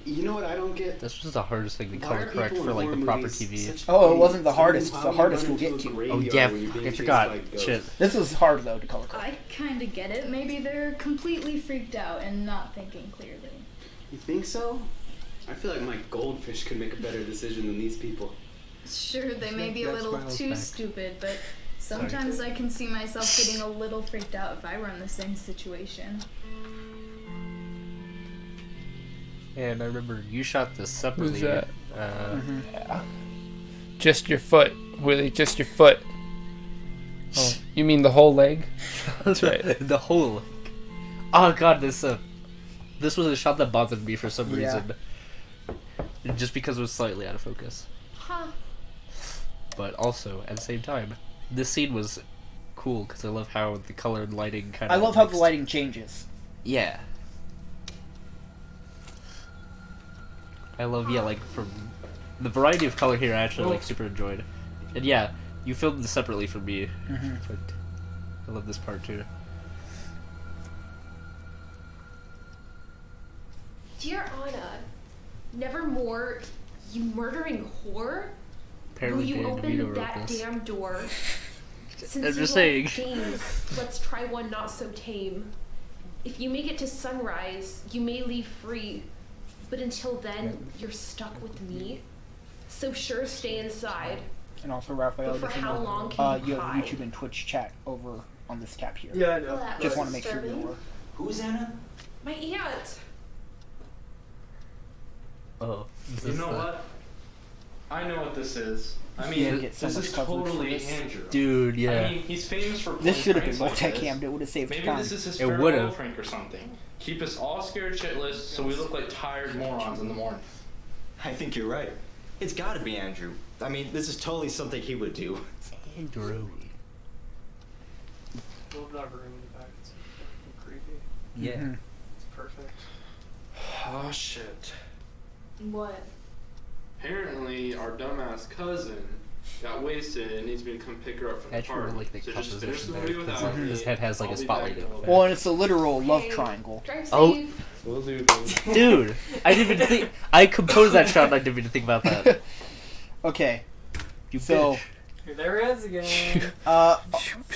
You know what I don't get? This was the hardest thing to color correct for like the proper TV. Oh, it wasn't the hardest. The hardest we'll get to. Oh yeah, I forgot. Shit. This was hard though to color correct. I kind of get it. Maybe they're completely freaked out and not thinking clearly. You think so? I feel like my goldfish could make a better decision than these people. Sure, they may be a little too stupid, but sometimes I can see myself getting a little freaked out if I were in the same situation. And I remember you shot this separately. Who's that? Yeah. Just your foot, Willie. Just your foot. Oh. You mean the whole leg? That's right. The whole. Oh god, this was a shot that bothered me for some reason. Just because it was slightly out of focus. Huh. But also, at the same time, this scene was cool because I love how the color and lighting kind of. I love how the lighting changes. Yeah. I love, like, from the variety of color here I actually, like, super enjoyed. And yeah, you filmed this separately from me, but I love this part too. Dear Anna, nevermore, you murdering whore? Apparently, Will you Vito open wrote that this. damn door? Since I'm you just like saying. games, let's try one not so tame. If you make it to sunrise, you may leave free, but until then, you're stuck with me. So sure, stay inside. And also, Raphael, But for doesn't how know, long can you you have hide? YouTube and Twitch chat over on this tab here. Yeah, I know. Well, that Just was want to make sure disturbing. you know. Who's Anna? My aunt. Oh. You know what? I know what this is. I Yeah, mean, get so this much is coverage for totally this. Andrew. Dude, yeah. I mean, he's famous for This should have been pranks like multicammed. this. It would have saved Maybe time. this is his It farewell would've. prank or something. Keep us all scared shitless so we look like tired morons in the morning. I think you're right. It's gotta be Andrew. I mean, this is totally something he would do. Andrew. Love that room in the back. It's fucking creepy. Yeah. It's perfect. Oh shit. What? Apparently, our dumbass cousin got wasted and needs me to come pick her up from the Actually, park. like the So just finish composition the there, movie 'cause, without me. his head has, like, I'll a be spotlight back in it. till Well, then. and it's a literal love Hey, triangle. Drive Oh. safe. Will do, babe. Dude, I didn't even think. I composed that shot and I didn't even think about that. Okay, You so There it is again.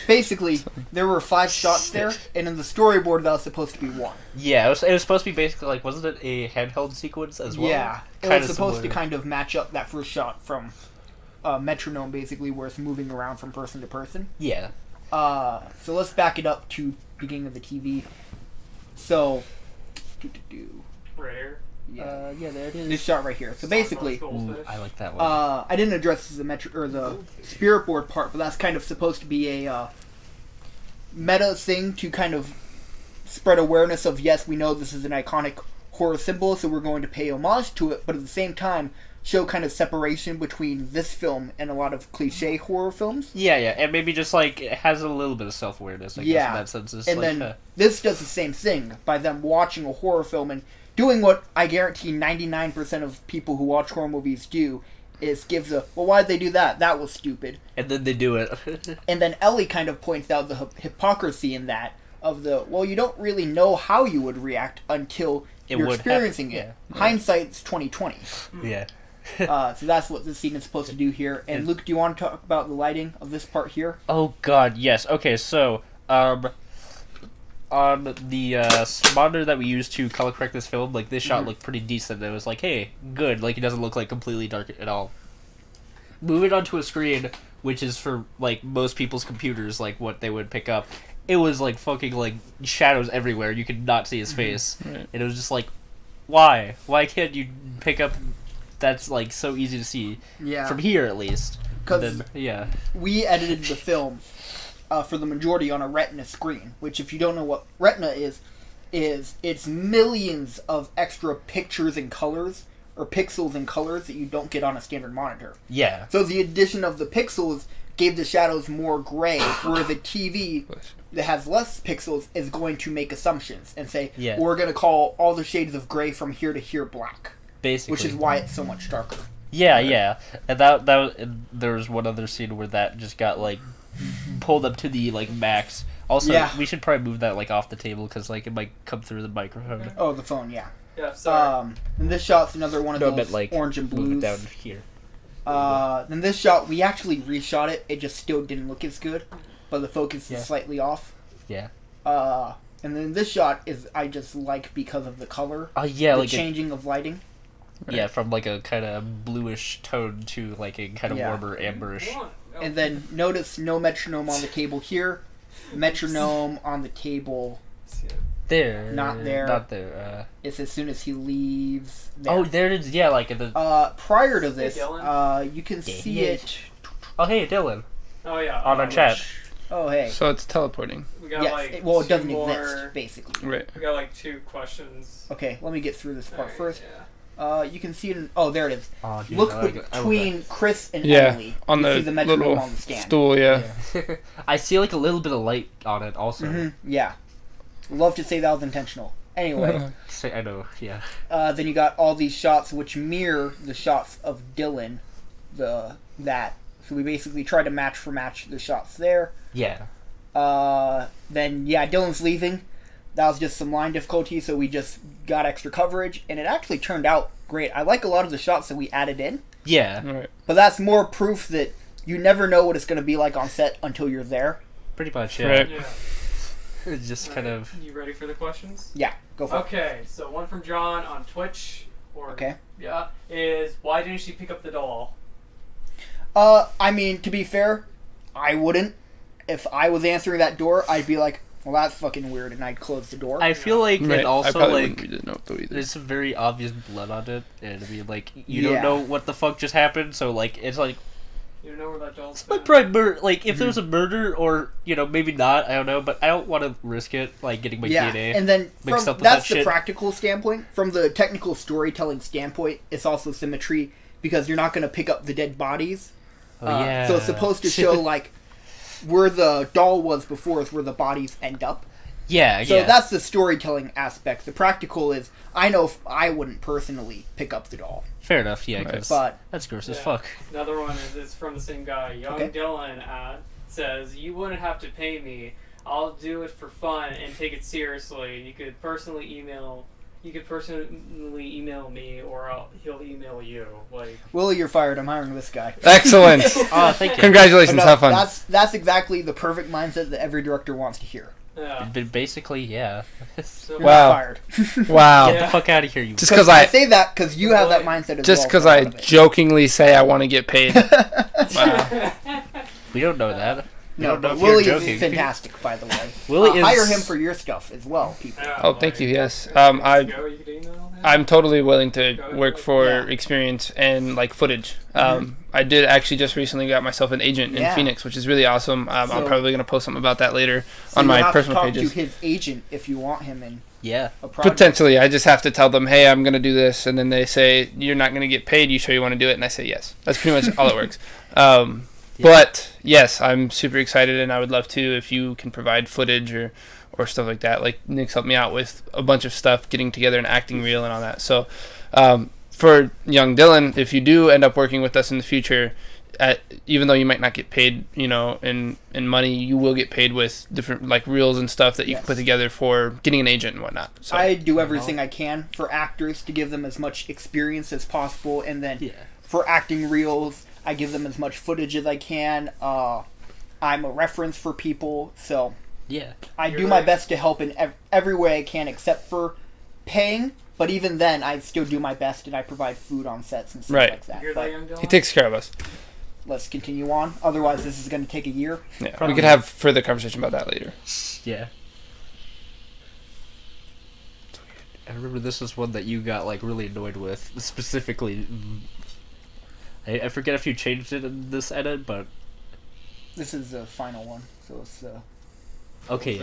basically there were 5 shots there, and in the storyboard that was supposed to be 1. Yeah, it was supposed to be basically like, wasn't it a handheld sequence as well? Yeah, it Kinda was supposed to similar. kind of match up that first shot from metronome, basically, where it's moving around from person to person. Yeah. So let's back it up to beginning of the TV. So, Right here. yeah, there it is. This shot right here. So basically, Ooh, I like that one. I didn't address the spirit board part, but that's kind of supposed to be a meta thing to kind of spread awareness of, yes, we know this is an iconic horror symbol, so we're going to pay homage to it, but at the same time show kind of separation between this film and a lot of cliche horror films. Yeah, and maybe just like it has a little bit of self-awareness, I guess, in that sense. It's And like, then this does the same thing by them watching a horror film and doing what I guarantee 99% of people who watch horror movies do, is gives a, well, why'd they do that? That was stupid. and then they do it. And then Ellie kind of points out the hypocrisy in that, of the, well, you don't really know how you would react until you're would experiencing happen. it. Yeah. Hindsight's 20/20. Yeah. So that's what this scene is supposed to do here. And Luke, do you want to talk about the lighting of this part here? Oh god, yes. Okay, so on the monitor that we used to color correct this film, like this shot looked pretty decent. It was like, hey, good. Like it doesn't look like completely dark at all. Move it onto a screen, which is for like most people's computers, like what they would pick up. It was like fucking like shadows everywhere. You could not see his face, Right. and it was just like, why? Why can't you pick up? That's like so easy to see from here at least. 'Cause Yeah. we edited the film for the majority on a Retina screen, which, if you don't know what Retina is it's millions of extra pictures and colors, or pixels and colors, that you don't get on a standard monitor. Yeah. So the addition of the pixels gave the shadows more gray, whereas a TV that has less pixels is going to make assumptions and say, Yeah. we're going to call all the shades of gray from here to here black. Basically. Which is why it's so much darker. Yeah. And that was, and there was one other scene where that just got like pulled up to the like max. Also, Yeah. we should probably move that like off the table because like it might come through the microphone. Oh, the phone, yeah. Yeah, sorry. And this shot's another one of No, those but like orange and move blues. it down here. Then this shot, we actually reshot it. It just still didn't look as good, but the focus is slightly off. Yeah. And then this shot is, I just like because of the color. Yeah, the like changing of lighting. Yeah, from like a kind of bluish tone to like a kind of Yeah. warmer amberish. And then notice no metronome on the table here. Metronome on the table. There. Not there. Not there. It's as soon as he leaves. There. Oh, there it is. Yeah, like at the. Prior to this, Dylan? you can see Yeah. it. Oh, hey, Dylan. Oh yeah. On our chat. Oh, hey. So it's teleporting. We got Yes, like it doesn't two more- exist, basically. Right. We got like 2 questions. Okay, let me get through this part Alright, first. yeah. You can see it in... Oh, there it is. Oh, dude, Look I like it. I love between that. Chris and Yeah, Emily. on You the see the metronome little on the stand. stool, yeah. I see like a little bit of light on it also. Yeah. Love to say that was intentional. Anyway, I know, yeah. then you got all these shots which mirror the shots of Dylan. So we basically try to match for match the shots there. Yeah. Then, yeah, Dylan's leaving. That was just some line difficulty, so we just got extra coverage, and it actually turned out great. I like a lot of the shots that we added in. Yeah. Right. But that's more proof that you never know what it's going to be like on set until you're there. Pretty much, yeah. Right. Yeah. It's just kind of... You ready for the questions? Yeah, go for it. Okay, so one from John on Twitch. Okay. Yeah, is why didn't she pick up the doll? I mean, to be fair, I wouldn't. If I was answering that door, I'd be like, well, that's fucking weird, and I'd close the door. I feel like Right. it I also, probably like, wouldn't read the note, though, either. there's some very obvious blood on it, and I mean, like, you Yeah. don't know what the fuck just happened, so, like, it's like, You don't know where that doll's like, been? probably like, if there's a murder, or, you know, maybe not, I don't know, but I don't want to risk it, like, getting my Yeah, DNA and then mixed from, up with that's that the shit. practical standpoint. From the technical storytelling standpoint, it's also symmetry, because you're not going to pick up the dead bodies. Oh, yeah. So it's supposed to show, like, where the doll was before is where the bodies end up. Yeah, So yeah. that's the storytelling aspect. The practical is, I know I wouldn't personally pick up the doll. Fair enough, yeah, because But that's gross as Yeah. fuck. Another one is from the same guy. Young Okay. Dylan says, you wouldn't have to pay me. I'll do it for fun and take it seriously. You could personally email me, or he'll email you. Like, Willie, you're fired. I'm hiring this guy. Excellent. Oh, thank you. Congratulations. But no, Have fun. That's exactly the perfect mindset that every director wants to hear. yeah. But basically, yeah. So, You're Wow. not fired. Wow. Get the fuck out of here, you. Just because I say that because you have that mindset as just well. because for a I lot of it. jokingly say I want to get paid. Wow. We don't know that. We No, don't know but if you're Willie joking. is fantastic, by the way. Willie is... Hire him for your stuff as well, people. yeah, Oh, thank you. Yes. You could email him. I'm totally willing to work for Yeah. experience and like footage. I did actually just recently got myself an agent in Yeah. Phoenix, which is really awesome. I'm So- probably gonna post something about that later So on you'll my have personal to talk pages. to his agent if you want him in Yeah. a project. Potentially, I just have to tell them, hey, I'm gonna do this, and then they say you're not gonna get paid. You sure you want to do it? And I say yes. That's pretty much all it works. But yes, I'm super excited, and I would love to if you can provide footage or stuff like that. Like Nick's helped me out with a bunch of stuff, getting together an acting reel and all that. So for young Dylan, if you do end up working with us in the future, even though you might not get paid, you know, in money, you will get paid with different like reels and stuff that you can put together for getting an agent and whatnot. So I do everything I can for actors to give them as much experience as possible, and then for acting reels, I give them as much footage as I can. I'm a reference for people, so yeah, I do my best to help in every way I can, except for paying. But even then, I still do my best, and I provide food on sets and stuff like that. But he takes care of us. let's continue on. Otherwise, this is going to take a year. Yeah, we could have further conversation about that later. Yeah. I remember this was one that you got like really annoyed with, specifically. I forget if you changed it in this edit, but This is the final one, so it's okay.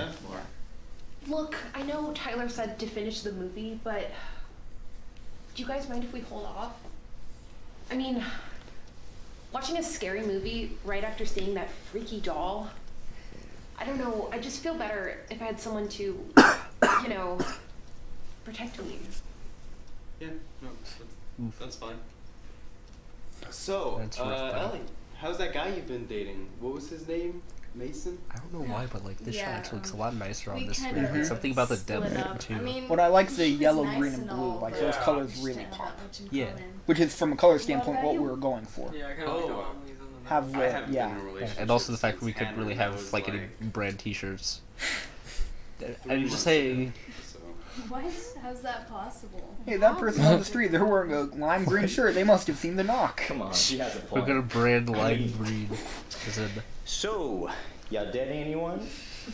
Look, I know Tyler said to finish the movie, but do you guys mind if we hold off? I mean, watching a scary movie right after seeing that freaky doll, I don't know, I just feel better if I had someone to, you know, protect me. Yeah, no, that's fine. So, That's rough, buddy. Ellie, how's that guy you've been dating? What was his name? Mason? I don't know why, but like this shot Yeah, actually looks a lot nicer on we this kinda screen. Like, something about the split depth up. too. I mean, what I like is the he was yellow, nice green, and and blue. all, Like but those we colors just really didn't have pop. that much in Yeah. common. Which is from a color standpoint about what you? we were going for. Yeah, I kind of like the Omnis and the Have I haven't yeah. been in a relationship And also the fact that we since could Hannah really have was, like any like, brand T-shirts. 3 I'm just months saying. ago, so. Why is, how's that possible? Hey, that person on the street, they're wearing a lime green shirt. They must have seen the knock. Come on, she has a We're point. gonna brand lime green. As in, So, y'all dating anyone?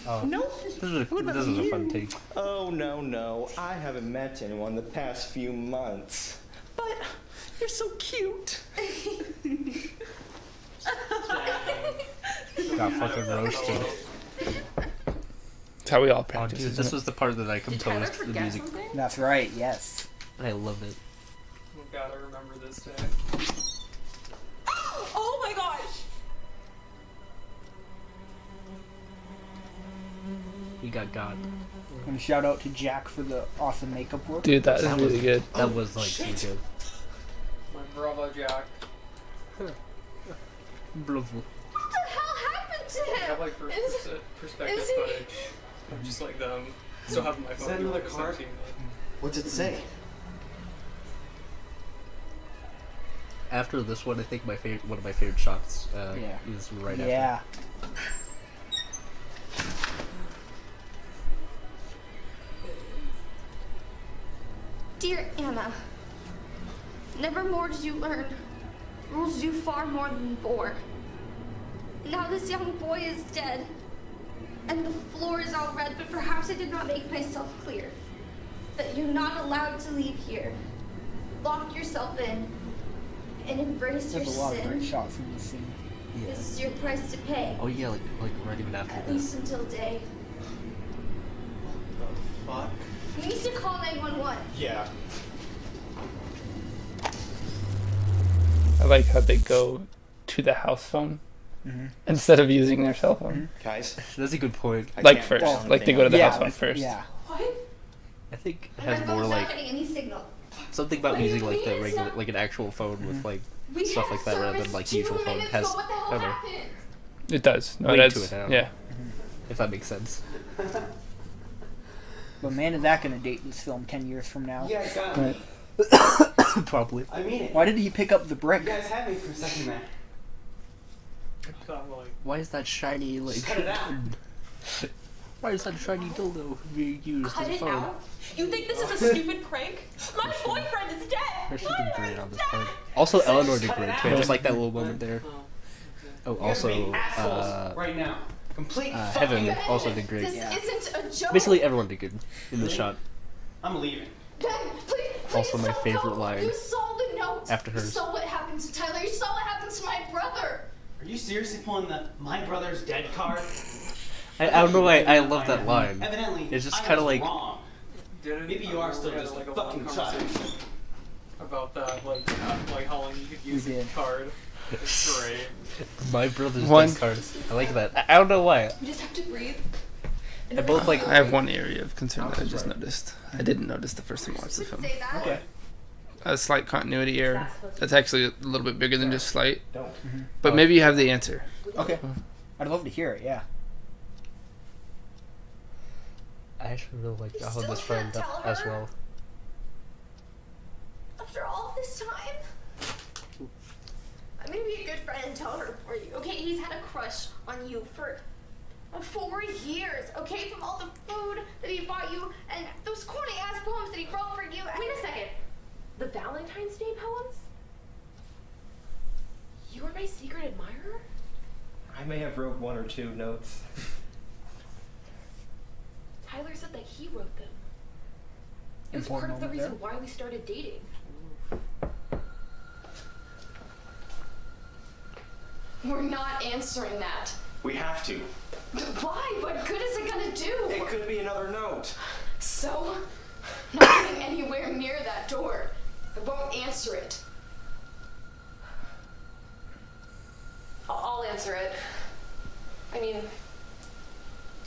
oh, No. this is a fun take. Oh, no. I haven't met anyone the past few months. But you're so cute. got fucking roasted. That's how we all Oh, practice. dude, isn't this it? was the part that I composed for the music. That's right. Yes. And I loved it. Oh god, I remember this day. Oh my gosh! He got God. And shout out to Jack for the awesome makeup work. Dude, that is really good. That was like so good. My bravo Jack. Bravo. What the hell happened to I him? have like perspective is he- footage of just like them. Still have my phone. Is that another like, card? 17. What's it say? After this one, I think one of my favorite shots Yeah. is right Yeah. after. Dear Anna, nevermore did you learn. Rules do far more than bore. Now this young boy is dead, and the floor is all red, but perhaps I did not make myself clear. That you're not allowed to leave here. Lock yourself in, and embrace There's a your lot of great sin. shots in this scene. Yeah. This is your price to pay, Oh yeah, like right even after at this. least until day. Fuck. You need to call 911. Yeah. I like how they go to the house phone instead of using their cell phone. Guys, That's a good point. I Like can't first, tell like they anything go to the Yeah, house phone first. Yeah. What? I think it My has more phone's like not getting any signal. something about What do you using like mean the it's regular, not- like an actual phone with like We stuff had like that rather than service like 2 usual phone minutes has. ago. What the hell I don't know happened? It does. No, Link that's to it, I don't yeah. know. If that makes sense. But man, is that going to date this film 10 years from now? you guys got Right. me. Probably. I mean it. Why did he pick up the brick? You guys had me for a second there. I'm like, Why is that shiny like? Cut it out. Why is that shiny dildo being used Cut as a it phone? out? You think this is a stupid prank? My boyfriend is dead! She My did great boyfriend's on this dead! part. Also, Eleanor did cut it great out. too. I just like that little moment there. Oh, You guys are being also, assholes right now. Complete fucking Heaven assholes. also did great. This isn't a joke. Basically, everyone did good in the shot. I'm leaving. Ben, please Also my don't favorite go. line You saw the note. after You hers. saw what happened to Tyler. You saw what happened to my brother. Are you seriously pulling the my brother's dead card? I don't know why I love that line. Evidently, It's just I kind of was like wrong. Maybe you are still just a fucking child. about that, like how long you could use a did. card. It's great. My brother's One- dead cards. I like that. I don't know why. You just have to breathe. I both like. I have one area of concern that I just noticed. I didn't notice the first time I watched the film. Say that. Okay. A slight continuity error. That's actually a little bit bigger than just slight. Don't. But maybe you have the answer. Okay. I'd love to hear it, yeah. I actually really like You how still this friend can't tell as her? well. After all this time? I'm gonna be a good friend and tell her for you. Okay, he's had a crush on you for 4 years, okay? From all the food that he bought you and those corny ass poems that he wrote for you. Wait a second. The Valentine's Day poems? You were my secret admirer? I may have wrote 1 or 2 notes. Tyler said that he wrote them. It was Important part of the moment reason why we started dating. We're not answering that. We have to. Why? What good is it gonna do? It could be another note. So, not getting anywhere near that door. I won't answer it. I'll answer it. I mean,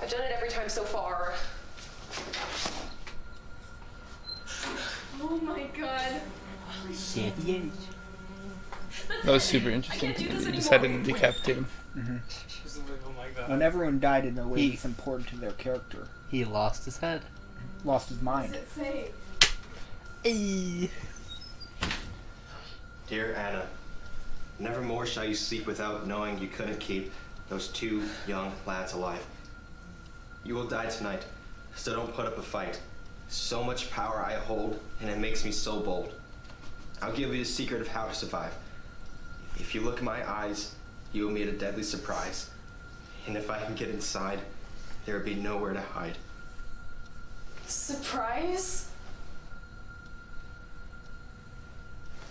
I've done it every time so far. Oh my god. That was super interesting. You decided to decapitate him. Just leave him like that. When everyone died in a way that's important to their character. He lost his head. Lost his mind. What does it say? Hey. Dear Anna, nevermore shall you sleep without knowing you couldn't keep those 2 young lads alive. You will die tonight, so don't put up a fight. So much power I hold, and it makes me so bold. I'll give you the secret of how to survive. If you look in my eyes, you will meet a deadly surprise. And if I can get inside, there will be nowhere to hide. Surprise?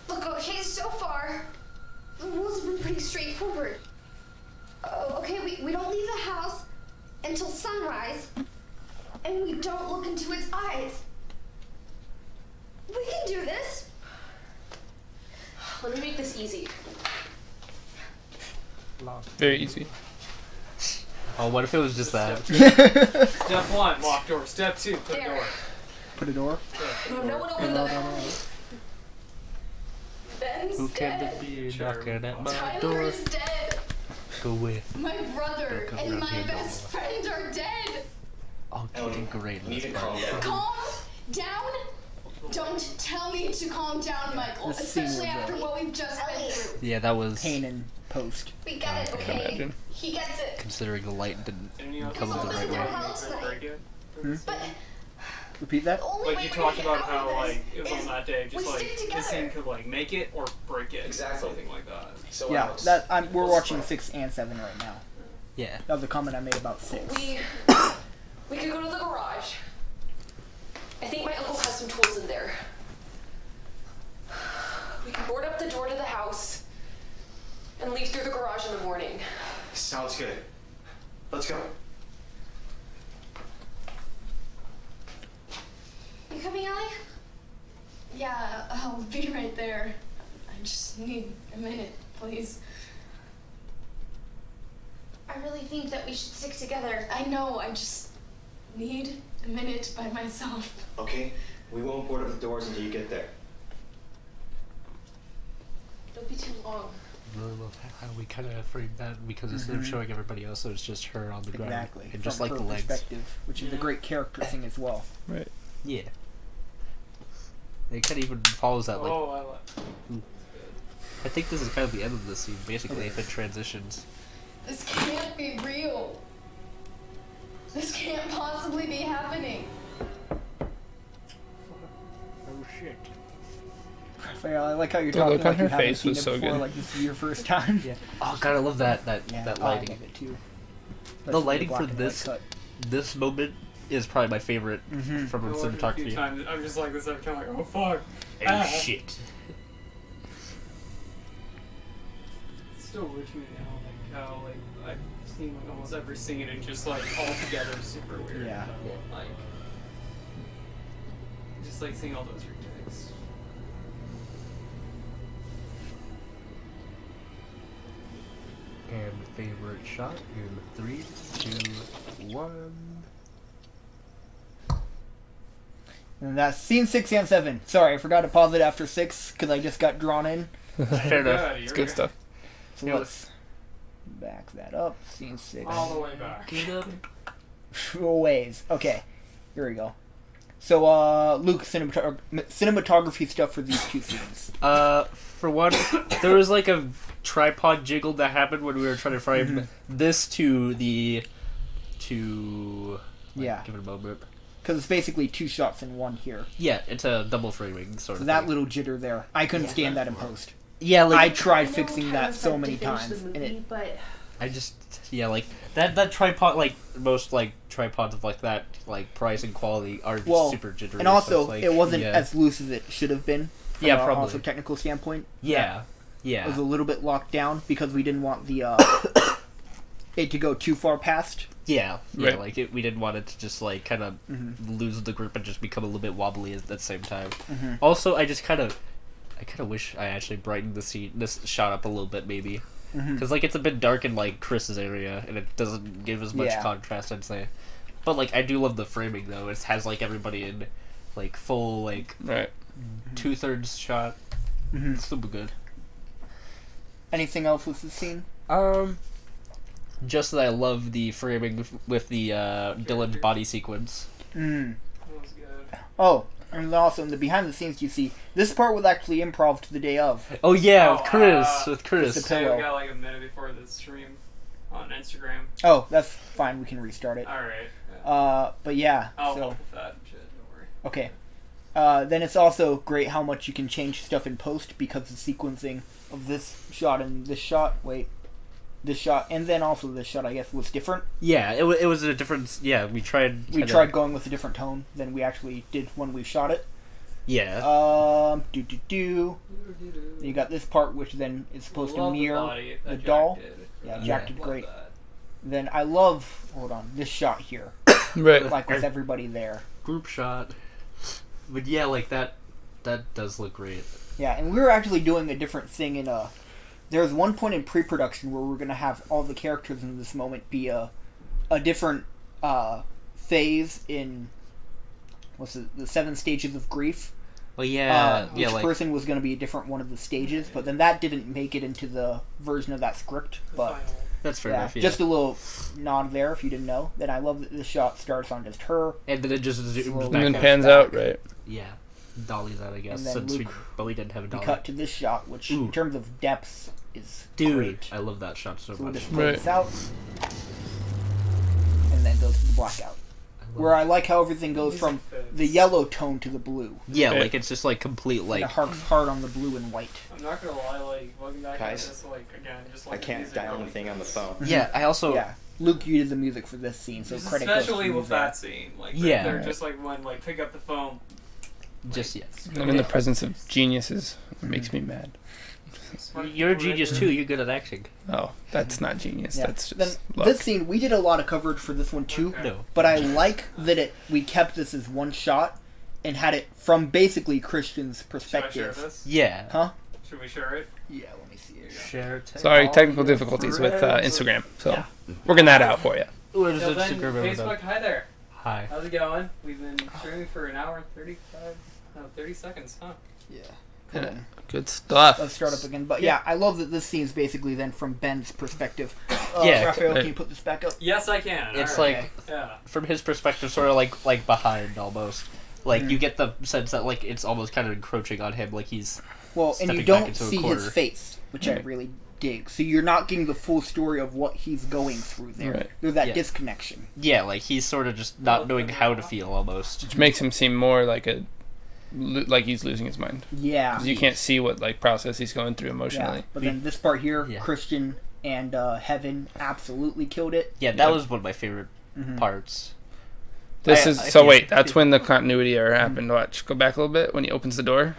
Look, okay, so far, the rules have been pretty straightforward. Okay, we don't until sunrise, and we don't look into its eyes. We can do this. Let me make this easy. Very easy. Oh, what if it was just that? Step 1, lock door. Step 2, put a door. Put a door? No one open the door. Ben's Who can dead. it be knocking at my Tyler door? is dead. Go away. My brother Don't come and around my here, best friend are dead. Oh, getting great. Let's go. Calm down. Don't tell me to calm down, Michael. This scene Especially was, after what we've just been through. Yeah, that was Pain and post. We get it, I can okay? imagine. He gets it. considering the light didn't come It's up the only right their way. house tonight. Hmm? Repeat that? The only Like way you we're talked gonna about get out how of like this it was on is that day, just we like stick this scene together. could like make it or break it, Exactly. something like that. So Yeah, Alex, we're what's watching the plan? 6 and 7 right now. Yeah. That was a comment I made about 6. We could go to the garage. I think my uncle has some tools in there. We can board up the door to the house and leave through the garage in the morning. Sounds good. Let's go. You coming, Ellie? Yeah, I'll be right there. I just need a minute, please. I really think that we should stick together. I know, I just need a minute by myself. Okay, we won't board up the doors until you get there. Don't be too long. Really love how we kind of framed that because instead of showing everybody else, it was just her on the ground. Exactly. And just From like her the legs. perspective, which is a great character thing as well. Right. Yeah. It kind of even follows that, like. Oh, I like. I think this is kind of the end of the scene, basically, if it transitions. This can't be real. This can't possibly be happening. Oh shit. Raphael, I like how you're The talking look on like you her haven't face seen was it so before, good. like this is your first time. Yeah. Oh god, I love that Yeah, that oh, I lighting. love it too. The Especially lighting black for and white this cut. this moment is probably my favorite from I a watched it a few cinematography. times. I'm just like this every time, like, oh fuck. Oh shit. It's still weird to me now, like how like I've seen like almost every scene and just like all together super weird. Yeah. Like just like seeing all those retakes. And favorite shot in 3, 2, 1. And that's scene 6 and 7. Sorry, I forgot to pause it after 6 because I just got drawn in. Fair enough. It's good stuff. So let's back that up. Scene 6. All the way back. Ways. Okay, here we go. So, Luke, cinematography stuff for these two scenes. For one, there was like a tripod jiggle that happened when we were trying to frame this to the Yeah. give it a moment. Because it's basically 2 shots in one here. Yeah, it's a double framing sort So of that thing. little jitter there, I couldn't stand that in post. Yeah, like I tried I know fixing Tyler that so said many to finish times, the and movie, it but I just like that tripod, like most like tripods of like that like price and quality are just super jittery. and so also it's like, it wasn't yeah. as loose as it should have been. From Yeah, a probably. Also technical standpoint. Yeah, It yeah. was a little bit locked down because we didn't want the it to go too far past. Yeah, Right. like we didn't want it to just like kind of lose the grip and just become a little bit wobbly at the same time. Also, I kind of wish I actually brightened this shot up a little bit, maybe, because like it's a bit dark in like Chris's area and it doesn't give as much Yeah. contrast, I'd say. But like I do love the framing though. It has like everybody in like full like Right. 2/3 shot. Super good. Anything else with the scene? Just that I love the framing with the Dylan's body sequence. Mm. That was good. Oh, and also in the behind the scenes you see this part was actually improv to the day of. Oh yeah, Oh, with Chris. It's Chris. a So pillow. we got like a minute before the stream on Instagram. Oh, that's fine. We can restart it. Alright. But yeah. I'll so help with that shit, don't worry. okay. Then it's also great how much you can change stuff in post because the sequencing of this shot and this shot. Wait. This shot and then also this shot, I guess, was different. Yeah, it was a different. Yeah, we tried. We tried going with a different tone than we actually did when we shot it. Yeah. You got this part, which then is supposed to Love the mirror body the that Jack doll. did. Yeah, Love Jack did great. that. Then I love, hold on, this shot here. Right. Like with everybody there. Group shot. But yeah, like that does look great. Yeah, and we were actually doing a different thing in there's one point in pre-production where we're going to have all the characters in this moment be a different phase in, what's it, the 7 stages of grief. Well, yeah. Each like, person was going to be a different one of the stages, but then that didn't make it into the version of that script. But that's fair enough, yeah. Just a little nod there if you didn't know. Then I love that this shot starts on just her. And then it just zooms back. And then pans out, right? Yeah. Dolly's out, I guess. And then But we didn't have a dolly. We cut to this shot, which in terms of depth is great. I love that shot so much. We'll just pull this out. And then goes to the blackout. Where I like how everything goes from the yellow tone to the blue. Yeah, like it's just like complete like. And it harks hard on the blue and white. I'm not gonna lie, like looking back at Guys, this, like again, just like I can't dial anything on the phone. Yeah, I also. Yeah, Luke, you did the music for this scene, so credit goes to especially you with there. that scene. Like they're just like when like pick up the phone. Just yes. I'm in the presence of geniuses. It makes me mad. You're a genius too. You're good at acting. Oh, that's not genius. Yeah. That's just then luck. this scene, we did a lot of coverage for this one too. No. But I like that we kept this as one shot and had it from basically Christian's perspective. Should I share this? Yeah. Huh? Should we share it? Yeah, let me see it. Share. Sorry, technical difficulties with Instagram. So working that out for you. What is So then, Instagram Facebook, hi there. Hi. How's it going? We've been streaming for an hour and 30 seconds, huh? Yeah. Yeah, good stuff. Let's start up again. But yeah, I love that this scene is basically then from Ben's perspective. Yeah. Raphael, can you put this back up? Yes, I can. It's All like from his perspective, sort of like behind almost. Like you get the sense that like it's almost kind of encroaching on him, like he's. Well, and you back don't into a see corner. his face, which I really dig. So you're not getting the full story of what he's going through there. Right. There's that Yeah. disconnection. Yeah, like he's sort of just not knowing how to feel almost. Which makes him seem more like like he's losing his mind. Yeah. 'Cause you can't see what like process he's going through emotionally. Yeah. But then this part here, Yeah. Christian and Heaven absolutely killed it. Yeah, that was one of my favorite parts. This I wait, that's when the continuity error happened. Watch, go back a little bit when he opens the door.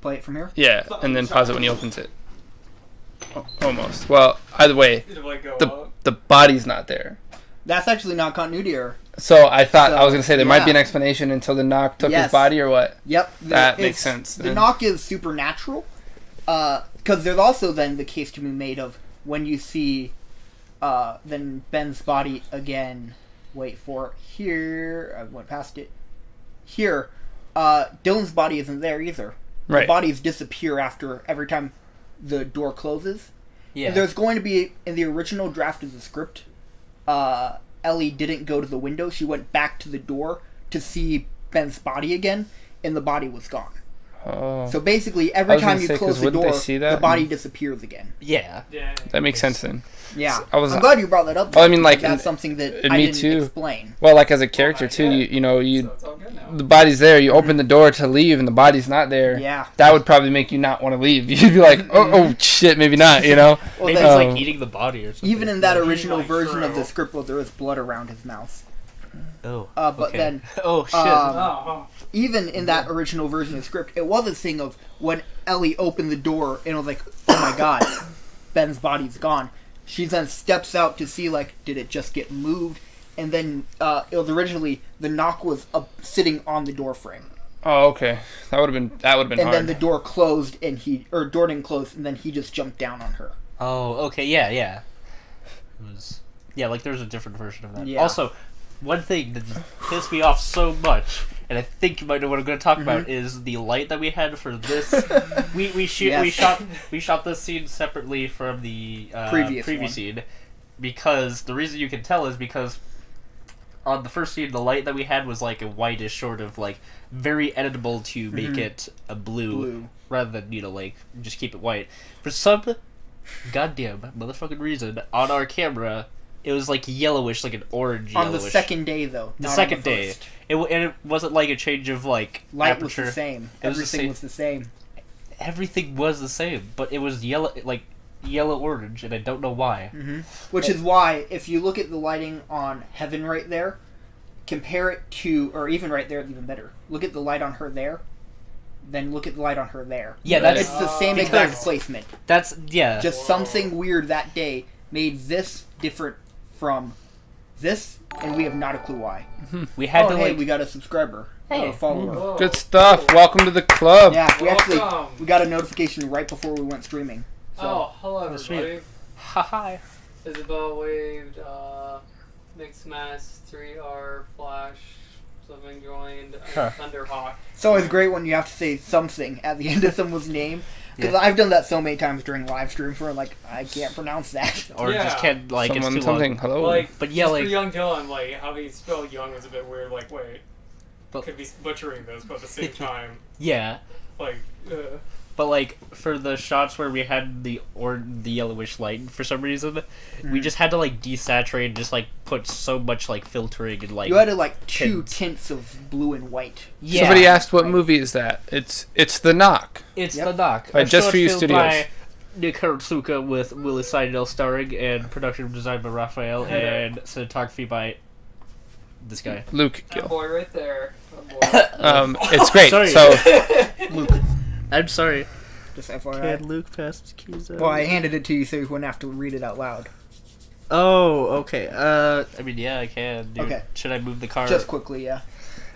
Play it from here? Yeah, and then pause it when he opens it. Almost. Well, either way, the body's not there. That's actually not continuity error. So I thought I was gonna say there might be an explanation until the knock took Yes. his body or what. Yep. That makes sense. The then. knock is supernatural. Because there's also then the case to be made of when you see then Ben's body again. Wait for it. Here. I went past it. Here. Dylan's body isn't there either. Right. The bodies disappear after every time the door closes. Yeah. And there's going to be, in the original draft of the script, Ellie didn't go to the window. She went back to the door to see Ben's body again, and the body was gone. Oh. So basically, I every was gonna time you say, 'cause close the wouldn't they door, see that? the body disappears again. Yeah. That makes sense then. Yeah. I'm I'm glad you brought that up. Well, I mean, like, that's something that and I me didn't too. explain. Well, like as a character too, the body's there. You open the door to leave, and the body's not there. Yeah. That would probably make you not want to leave. You'd be like, oh shit, maybe not. You know. Well, Maybe then- it's like eating the body or something. Even in that original version of the script, well, there is blood around his mouth. Oh. But okay. then, oh shit. Even in that original version of the script, it was a thing of when Ellie opened the door and it was like, oh my god, Ben's body's gone. She then steps out to see, like, did it just get moved? And then it was originally the knock was sitting on the door frame. Oh, okay. That would have been hard. And then the door closed and door didn't close, and then he just jumped down on her. Oh, okay, yeah. It was, like there's a different version of that. Yeah. Also, one thing that pissed me off so much, and I think you might know what I'm going to talk about, is the light that we had for this. we shot this scene separately from the previous scene, because the reason you can tell is because on the first scene the light that we had was like a whitish sort of like very editable to make it a blue rather than like just keep it white. For some goddamn motherfucking reason on our camera it was like yellowish, like an orange yellowish. On the second day, though. The second day. It wasn't like a change of, like, light aperture. was the same. Everything was the same. Everything was the same, but it was yellow, like, yellow-orange, and I don't know why. Which is why, if you look at the lighting on Heaven right there, compare it to, or even right there, it's even better. Look at the light on her there, then look at the light on her there. Yeah, that's... It's the same exact placement. That's, yeah. Just something weird that day made this different from this, and we have not a clue why. We had oh, to hey, like. we got a subscriber. Hey. A follower. Good stuff. Welcome to the club. Yeah, we Welcome. we got a notification right before we went streaming. So. Oh, hello That's everybody. Hi. Isabel waved, Mixed Mass, 3R, Flash, something joined, Thunderhawk. It's always great when you have to say something at the end of someone's name. Because I've done that so many times during live streams where, like, I can't pronounce that. Or just can't, like, Someone, it's too something. long. Hello. Like, But yeah, just like- for young Dylan, like, how he spelled young was a bit weird. Like, wait, But- could be butchering this, but at the same time, Yeah. like, But like for the shots where we had the yellowish light for some reason, we just had to like desaturate and just like put so much like filtering and like You had to, like, two tints of blue and white. Yeah. Somebody asked what movie is that? It's The Knock. It's The Knock. By A Just short For You film Studios. by Nick Hirotsuka with Willie Seidel starring and production design by Raphael and cinematography by this guy. Luke that Gill. boy right there. That boy. It's great. Sorry. So Luke, I'm sorry. just FYI. Can Luke pass his keys out? Well, I handed it to you so you wouldn't have to read it out loud. Oh, okay. I mean, yeah, I can. Dude. Okay. Should I move the car? Just quickly, yeah.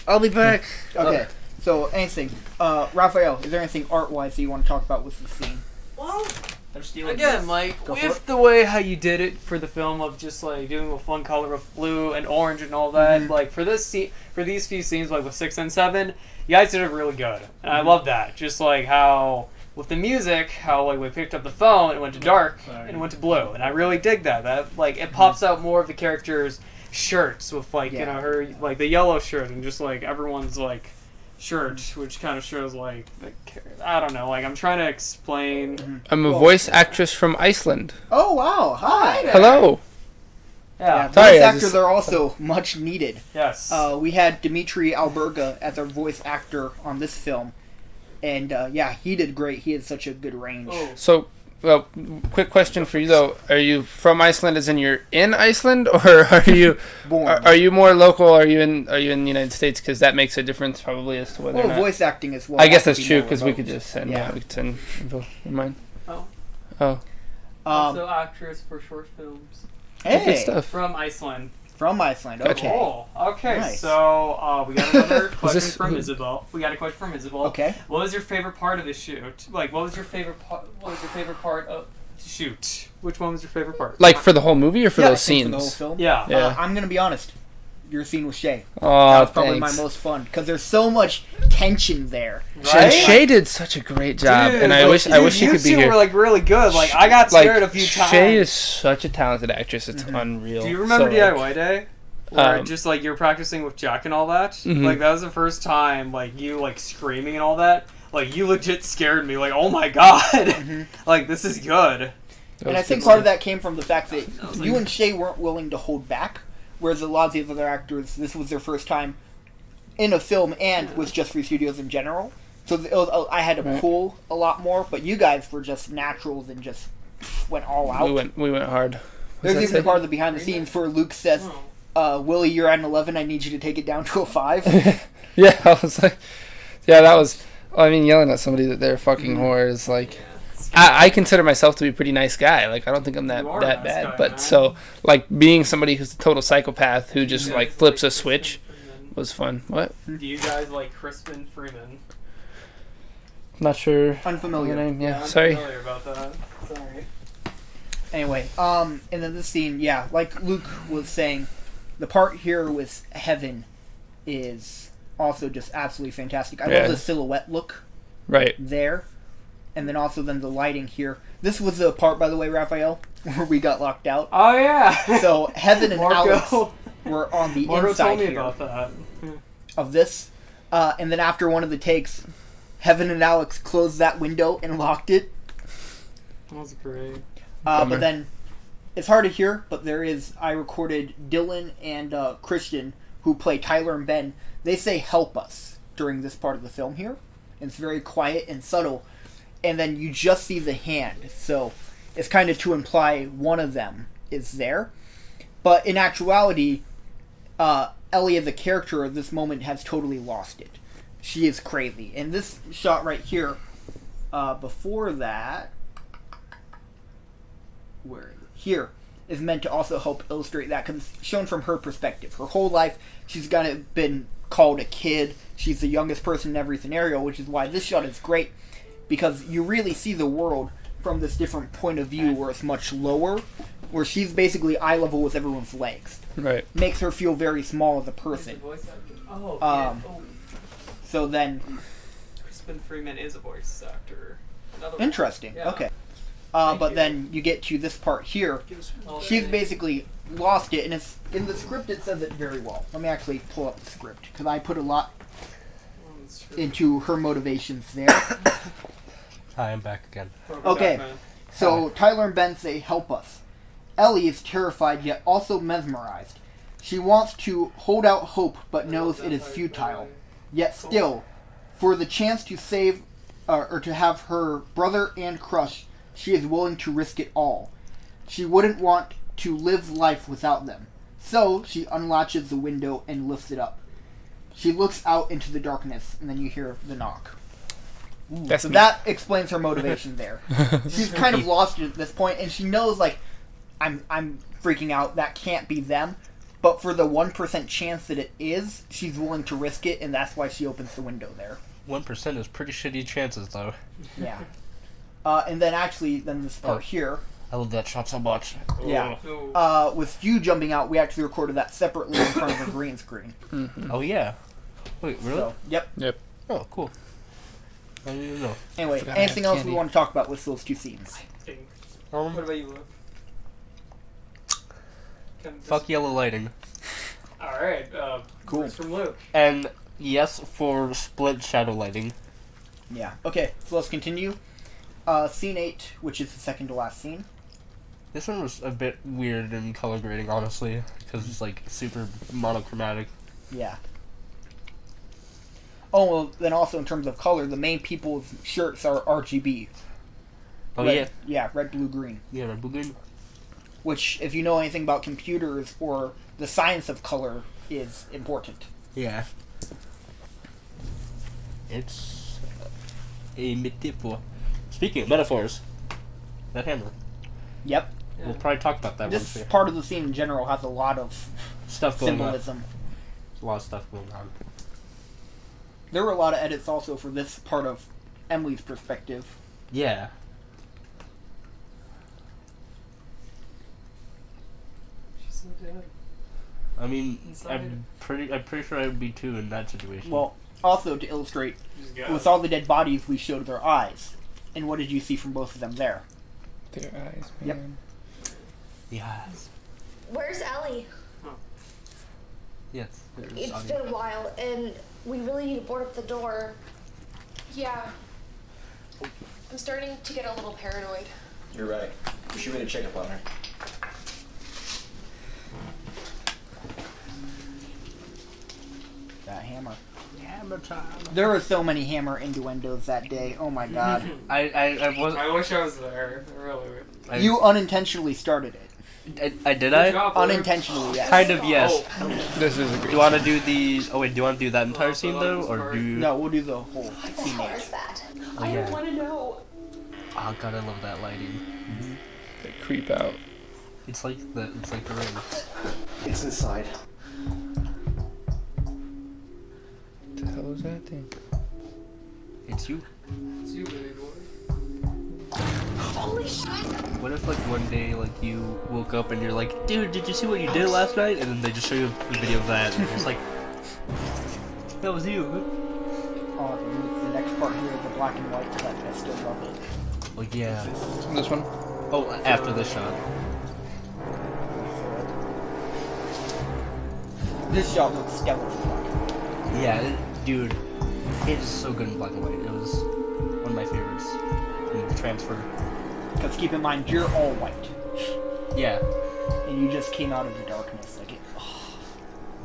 I'll be back. Okay, so anything. Raphael, is there anything art-wise that you want to talk about with the scene? Well, I'm stealing again, this. like, Go for with the way how you did it for the film of just, like, doing a fun color of blue and orange and all that, like, for this scene, for these few scenes, like, with 6 and 7, you guys did it really good. And I love that. Just, like, how, with the music, how, like, we picked up the phone, it went to dark, and it went to blue. And I really dig that. That, like, it pops out more of the characters' shirts with, like, you know, her, like, the yellow shirt, and just, like, everyone's, like, shirt, which kind of shows, like, I don't know, like, I'm trying to explain. I'm a voice actress from Iceland. Oh, wow, hi! Hello. Yeah. Sorry, Voice I actors just- are also much needed. Yes. We had Dimitri Alberga as our voice actor on this film. And, yeah, he did great. He had such a good range. Oh. So, well, quick question for you though: are you from Iceland, as in you're in Iceland, or are you Born. Are you more local? Are you in the United States? Because that makes a difference probably as to whether. Well, or not. voice acting as well. I guess has that's to be true more because we remote. could just send. Yeah. We could send info. Never mind. Oh. Oh. Also actress for short films. Hey, Good stuff. From Iceland. From Iceland, Gotcha. okay. Cool. Okay, Nice. so we got another question this- from Isabel. We got a question from Isabel. Okay. What was your favorite part of the shoot? Like, what was your favorite part? What was your favorite part of the shoot? Which one was your favorite part? Like for the whole movie or for Yeah, those I think scenes? for the whole film. Yeah. Yeah. I'm going to be honest. Your scene with Shay. Oh, That was probably thanks. my most fun. Because there's so much tension there. And Shay did such a great job, Dude, and I like, wish he you could be two here. were like really good. Like I got scared a few times. Shay is such a talented actress; it's unreal. Do you remember So, DIY like, Day? Where Um, just like you're practicing with Jack and all that. Mhm. Like that was the first time like you like screaming and all that. Like you legit scared me. Like oh my god, like this is good. And I think part of that came from the fact that you and Shay weren't willing to hold back, whereas a lot of these other actors, this was their first time in a film and with Just For You Studios in general. So it was, I had to pull a lot more, but you guys were just naturals and just went all out. we went hard. There's Was even that a part of the behind the scenes where Luke says, Willie, you're at an 11, I need you to take it down to a 5. Yeah, I was like, yeah, that was. I mean, yelling at somebody that they're fucking whores, like. I consider myself to be a pretty nice guy. Like, I don't think I'm that You are a nice bad. guy, But man. so, like, being somebody who's a total psychopath who just like flips a switch was fun. What? Do you guys like Crispin Freeman? Not sure. Unfamiliar. The name. Yeah, I'm sorry. familiar about that. Sorry. Anyway, and then this scene, yeah, like Luke was saying, the part here with Heaven is also just absolutely fantastic. I Yeah. love the silhouette look Right. there, and then also then the lighting here. This was the part, by the way, Raphael, where we got locked out. Oh yeah. So Heaven and Marco. Alex were on the Marco inside told me here about that. of this, and then after one of the takes, Heaven and Alex closed that window and locked it. That was great. But then it's hard to hear, but I recorded Dylan and Christian, who play Tyler and Ben. They say help us during this part of the film here. And it's very quiet and subtle. And then you just see the hand. So it's kind of to imply one of them is there. But in actuality, Ellie as a character at this moment has totally lost it. She is crazy. And this shot right here, before that, where is it? Here, is meant to also help illustrate that, because it's shown from her perspective. Her whole life, she's been called a kid. She's the youngest person in every scenario, which is why this shot is great, because you really see the world from this different point of view where it's much lower, where she's basically eye level with everyone's legs. Right. Makes her feel very small as a person. Oh, yeah. So then... Crispin Freeman is a voice actor. Interesting. Yeah. Okay. But then you get to this part here. She's basically lost it, and it's in the script. It says it very well. Let me actually pull up the script, because I put a lot into her motivations there. Hi, I'm back again. Okay. So Tyler and Ben say, "Help us." Ellie is terrified yet also mesmerized. She wants to hold out hope, but knows it is futile. Yet still, for the chance to save, or to have her brother and crush, she is willing to risk it all. She wouldn't want to live life without them. So, she unlatches the window and lifts it up. She looks out into the darkness, and then you hear the knock. So that explains her motivation there. She's kind of lost it at this point, and she knows, like, I'm freaking out, that can't be them. But for the 1% chance that it is, she's willing to risk it, and that's why she opens the window there. 1% is pretty shitty chances, though. Yeah. And then actually, this part here. I love that shot so much. Yeah. With you jumping out, we actually recorded that separately in front of a green screen. Mm-hmm. Oh, yeah. Wait, really? So, yep. Oh, cool. I didn't even know. Anyway, anything else we want to talk about with those two scenes? What about you, Luke? Fuck yellow lighting. Alright, cool. From Luke. And yes, for split shadow lighting. Yeah. Okay, so let's continue. Scene 8, which is the second to last scene. This one was a bit weird in color grading, honestly, because it's like super monochromatic. Yeah. Oh, well, then also in terms of color, the main people's shirts are RGB. Oh, red, yeah? Yeah, red, blue, green. Yeah, red, blue, green. Which, if you know anything about computers or the science of color, is important. Yeah. It's a metaphor. Speaking of metaphors, that hammer. Yep. We'll probably talk about that This once. part of the scene in general has a lot of Stuff going symbolism. on. There's a lot of stuff going on. There were a lot of edits also for this part of Emily's perspective. Yeah. She's so dead. I mean, Inside. I'm pretty sure I would be too in that situation. Well, also to illustrate, got with it. all the dead bodies, we showed their eyes. And what did you see from both of them there? Their eyes, Yep. man. The eyes. Where's Ellie? Yes. there's It's audio. been a while, and we really need to board up the door. Yeah. I'm starting to get a little paranoid. You're right. We should really check up on her. That hammer. Hammer time. There were so many hammer innuendos that day. Oh my god. I was. I wish I was there. I really would. You unintentionally started it. I did. Good job, Luke. Unintentionally, yes. Kind of, yes. This is a great Do you want to do the? Oh wait, do you want to do that entire scene though, or do? No, we'll do the whole scene. Where's that? Oh, I yeah. don't want to know. Oh god, I love that lighting. They creep out. It's like the ring. It's inside. What the hell is that thing? It's you. It's you, baby boy. Holy shit! What if like one day like you woke up and you're like, dude, did you see what you did last night? And then they just show you a video of that, and it's like, that was you. The next part here, the black and white, but I still love it. Oh yeah. This one? Oh, after this shot. This shot looks stellar. Yeah, dude, it is so good in black and white. It was one of my favorites. And the transfer. Because keep in mind, you're all white. Yeah. And you just came out of the darkness. Like it. Oh.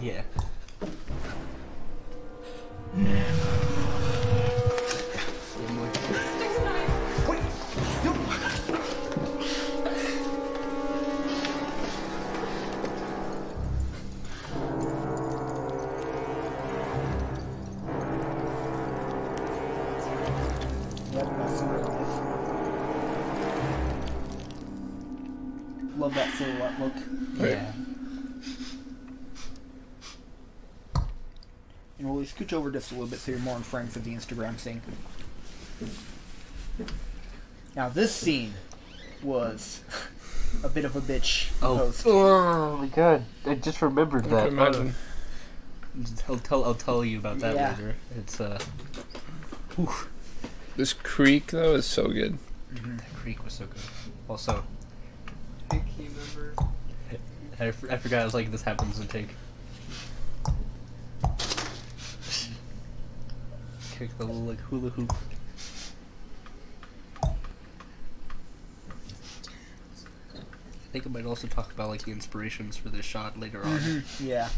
Yeah. love that silhouette look. Yeah. And we'll scooch over just a little bit so you're more in frame for the Instagram thing. Now this scene was a bit of a bitch. Oh my god! I just remembered I that. can imagine. I'll tell you about that Yeah. later. It's This creek though is so good. That creek was so good. Also, Hey, key member. I forgot. I was like, this happens in take. Kick the little like hula hoop. I think I might also talk about like the inspirations for this shot later on. Yeah.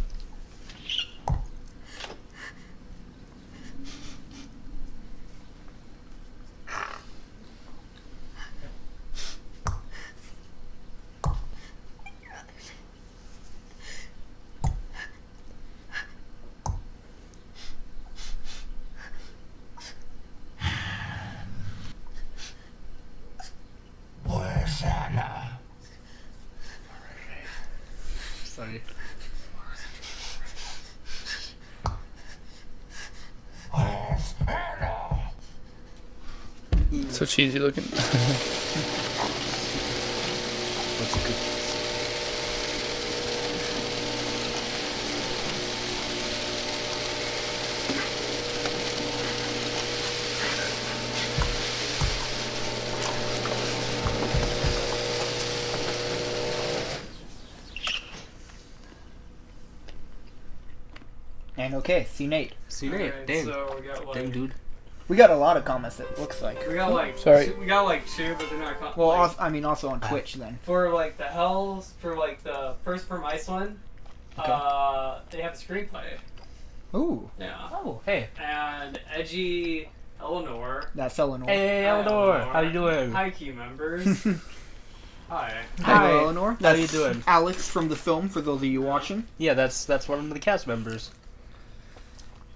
Where's Anna? Sorry. Where's Anna? So cheesy looking. That's good. And okay, scene 8. Scene 8. Alright, Dang. so we got like Dang, dude. We got a lot of comments, it looks like. we got like Sorry. we got like 2, but they're not. Well, like, also, I mean, also on Twitch then. for like the Hells, for like the first from Iceland, they have a screenplay. Ooh, Yeah. Oh, hey. And Edgy Eleanor. that's Eleanor. Hey, Hi, Eleanor. How you doing? Hi, key members. Hi. Hi, Hi. Eleanor. How you That's doing? Alex from the film, for those of you watching. Yeah, that's one of the cast members.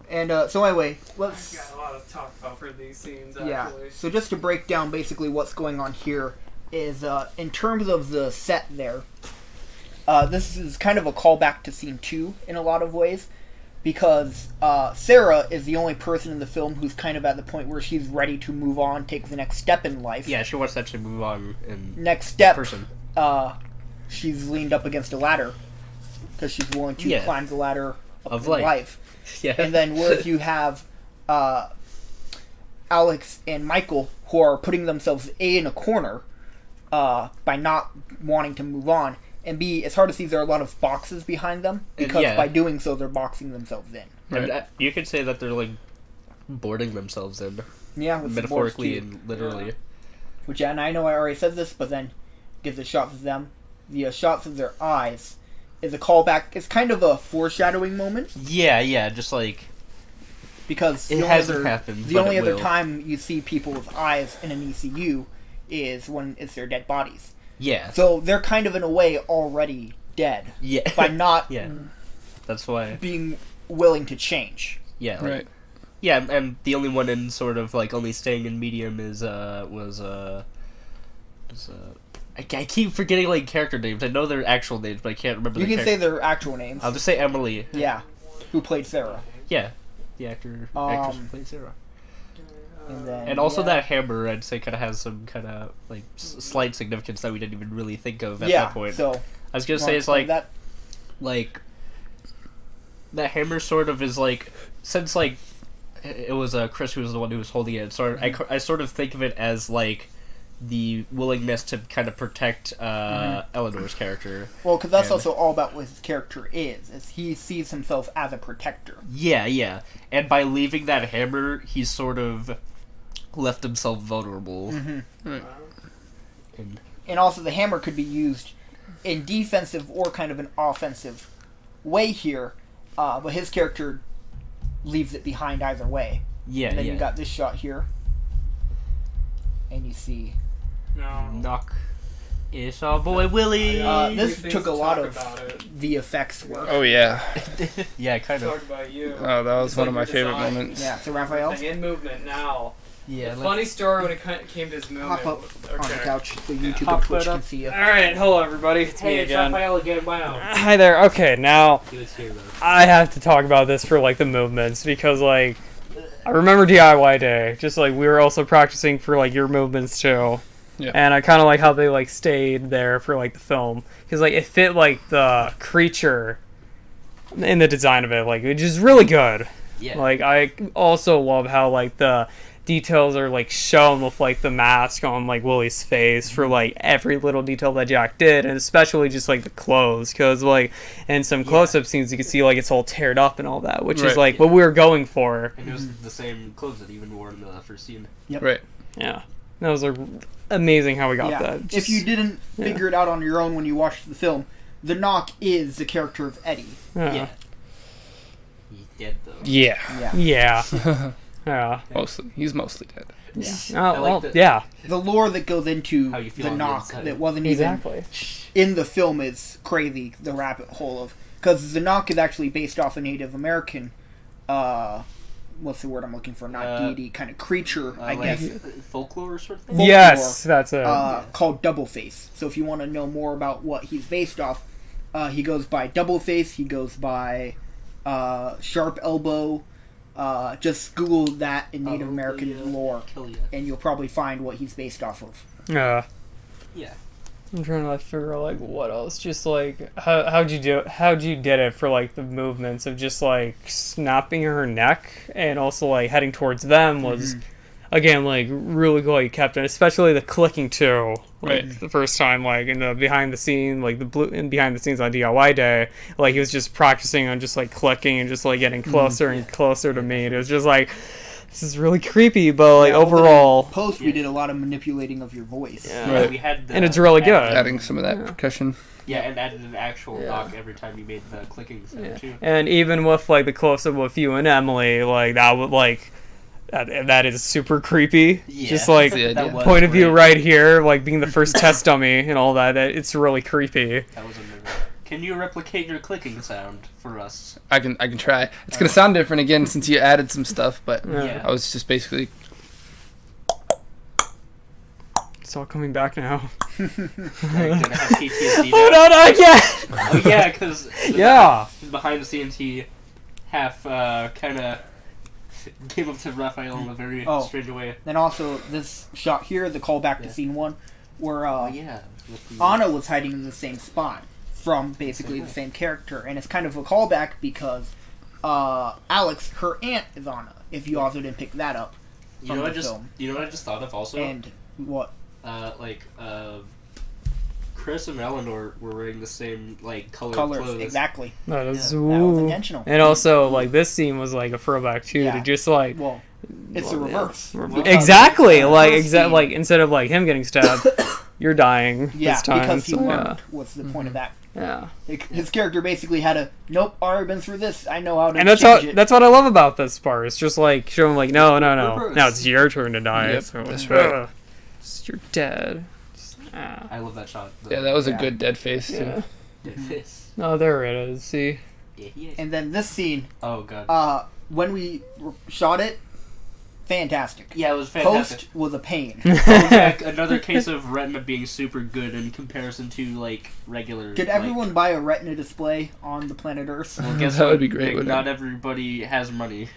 And so anyway, I've let's... got a lot to talk about for these scenes, Yeah, actually. so just to break down basically what's going on here is, in terms of the set there, this is kind of a callback to scene 2 in a lot of ways, because Sarah is the only person in the film who's kind of at the point where she's ready to move on, take the next step in life. Yeah, she wants to actually move on in Next step, person. She's leaned up against a ladder, because she's willing to Yeah. climb the ladder up Of in life. life. Yeah. And then whereas you have Alex and Michael who are putting themselves A, in a corner by not wanting to move on, and B, it's hard to see there are a lot of boxes behind them because yeah. by doing so they're boxing themselves in. And you could say that they're like boarding themselves in. Yeah, with metaphorically the boards, too. and literally. Which, and I know I already said this, but then gives the shots of them. The shots of their eyes is a callback. It's kind of a foreshadowing moment. Yeah, just like because it the hasn't only other, happened. The but only it other will. time you see people's eyes in an ECU is when it's their dead bodies. Yeah. So they're kind of in a way already dead. Yeah. By not Yeah. That's why being willing to change. Yeah. Like, Right. Yeah, and the only one in sort of like only staying in medium is I keep forgetting like character names. I know their actual names, but I can't remember. You can say their actual names. I'll just say Emily. Yeah, who played Sarah. Yeah, the actress who played Sarah. And then And also yeah. that hammer, I'd say, kind of has some kind of like slight significance that we didn't even really think of at Yeah, that point. so I was gonna wanna say it's explain like that? like that hammer sort of is like since like it was Chris who was the one who was holding it. So I sort of think of it as like the willingness to kind of protect Eleanor's character. Well, because that's And- also all about what his character is he sees himself as a protector. Yeah, and by leaving that hammer, he's sort of left himself vulnerable. Right. And also the hammer could be used in defensive or kind of an offensive way here, but his character leaves it behind either way. Yeah, and then yeah. you got this shot here, and you see knock. It's our boy Willie. this took a lot of VFX work. Oh yeah. Yeah, kind of. Talk about you. Oh, that was It's one of like my your favorite design. moments. Yeah, so Raphael. The hand movement now. Yeah. Funny story when it came to this movie. Hop up on the couch so YouTube Hop and Twitch that can up. see you. All right, hello everybody. It's me Hey, it's again. Raphael again. Wow. Hi there. Okay, now He was here, though. I have to talk about this for like the movements because like I remember DIY day. Just like we were also practicing for like your movements too. Yeah. And I kind of like how they like stayed there for like the film because like it fit like the creature in the design of it, like which is really good. Yeah. Like I also love how like the details are like shown with like the mask on like Willie's face for like every little detail that Jack did, and especially just like the clothes, because like in some close-up scenes you can see like it's all teared up and all that, which is like what we were going for. And it was the same clothes that he even wore in the first scene. Yep. Right. Yeah. That was like amazing how we got that. If you didn't figure it out on your own when you watched the film, the Knock is the character of Eddie. Yeah. He's dead though. Yeah. Yeah. Yeah. Mostly. He's mostly dead. Yeah. Oh, well, yeah. The lore that goes into How you feel the on the Knock inside. that wasn't Exactly. even in the film is crazy. The rabbit hole of, because the Knock is actually based off a Native American, what's the word I'm looking for? Not deity, kind of creature, I like guess. folklore sort of thing. Yes, that's it. Called Double Face. So if you want to know more about what he's based off, he goes by Double Face. He goes by Sharp Elbow. Just Google that in Native American lore, and you'll probably find what he's based off of. Yeah. Yeah. I'm trying to figure out like what else. Just like how'd you did it for like the movements of just like snapping her neck and also like heading towards them was again like really cool. You kept it, especially the clicking too. Like the first time, like in the behind the scene, like behind the scenes on DIY day, like he was just practicing on just like clicking and just like getting closer and closer to me. And it was just like, this is really creepy, but like overall, Post we did a lot of manipulating of your voice. Yeah. We had and it's really good. Adding some of that percussion. Yeah, and added an actual knock every time you made the clicking sound too. And even with like the close up with you and Emily, like that would like. That is super creepy. Yeah, just like that was point of view great. right here, like being the first test dummy and all that. It's really creepy. That was amazing. Can you replicate your clicking sound for us? I can try. It's gonna sound different again since you added some stuff, but Yeah. I was just basically. It's all coming back now. You're gonna have PTSD Oh now. no, not again! Oh yeah, because behind the scenes he half kind of came up to Raphael in a very strange way. And also this shot here, the callback to scene 1, where with the- Anna was hiding in the same spot from basically the same character, and it's kind of a callback because Alex, her aunt, is Anna. If you also didn't pick that up You from know the what film. I just thought of also? And what? Chris and Eleanor were wearing the same like colored Colors, clothes. exactly. That is That was intentional. And also, like this scene was like a throwback too to just like. Well, it's the reverse. Exactly, like Reverse like instead of like him getting stabbed, you're dying Yeah, this time. because he so, learned what's the point of that. Yeah. His character basically had a, nope, already been through this, I know how to And that's change it. that's what I love about this part. It's just like showing like no, now it's your turn to die. Yep, So, that's right. You're dead. I love that shot. Yeah, that was a good dead face too. Dead face. No, there it is. See. And then this scene, oh god, when we shot it, fantastic. Yeah, it was fantastic. Post was a pain. Another case of Retina being super good in comparison to like regular. Did everyone buy a Retina display on the planet Earth? Well, guess That what? would be great, wouldn't Not it? everybody has money.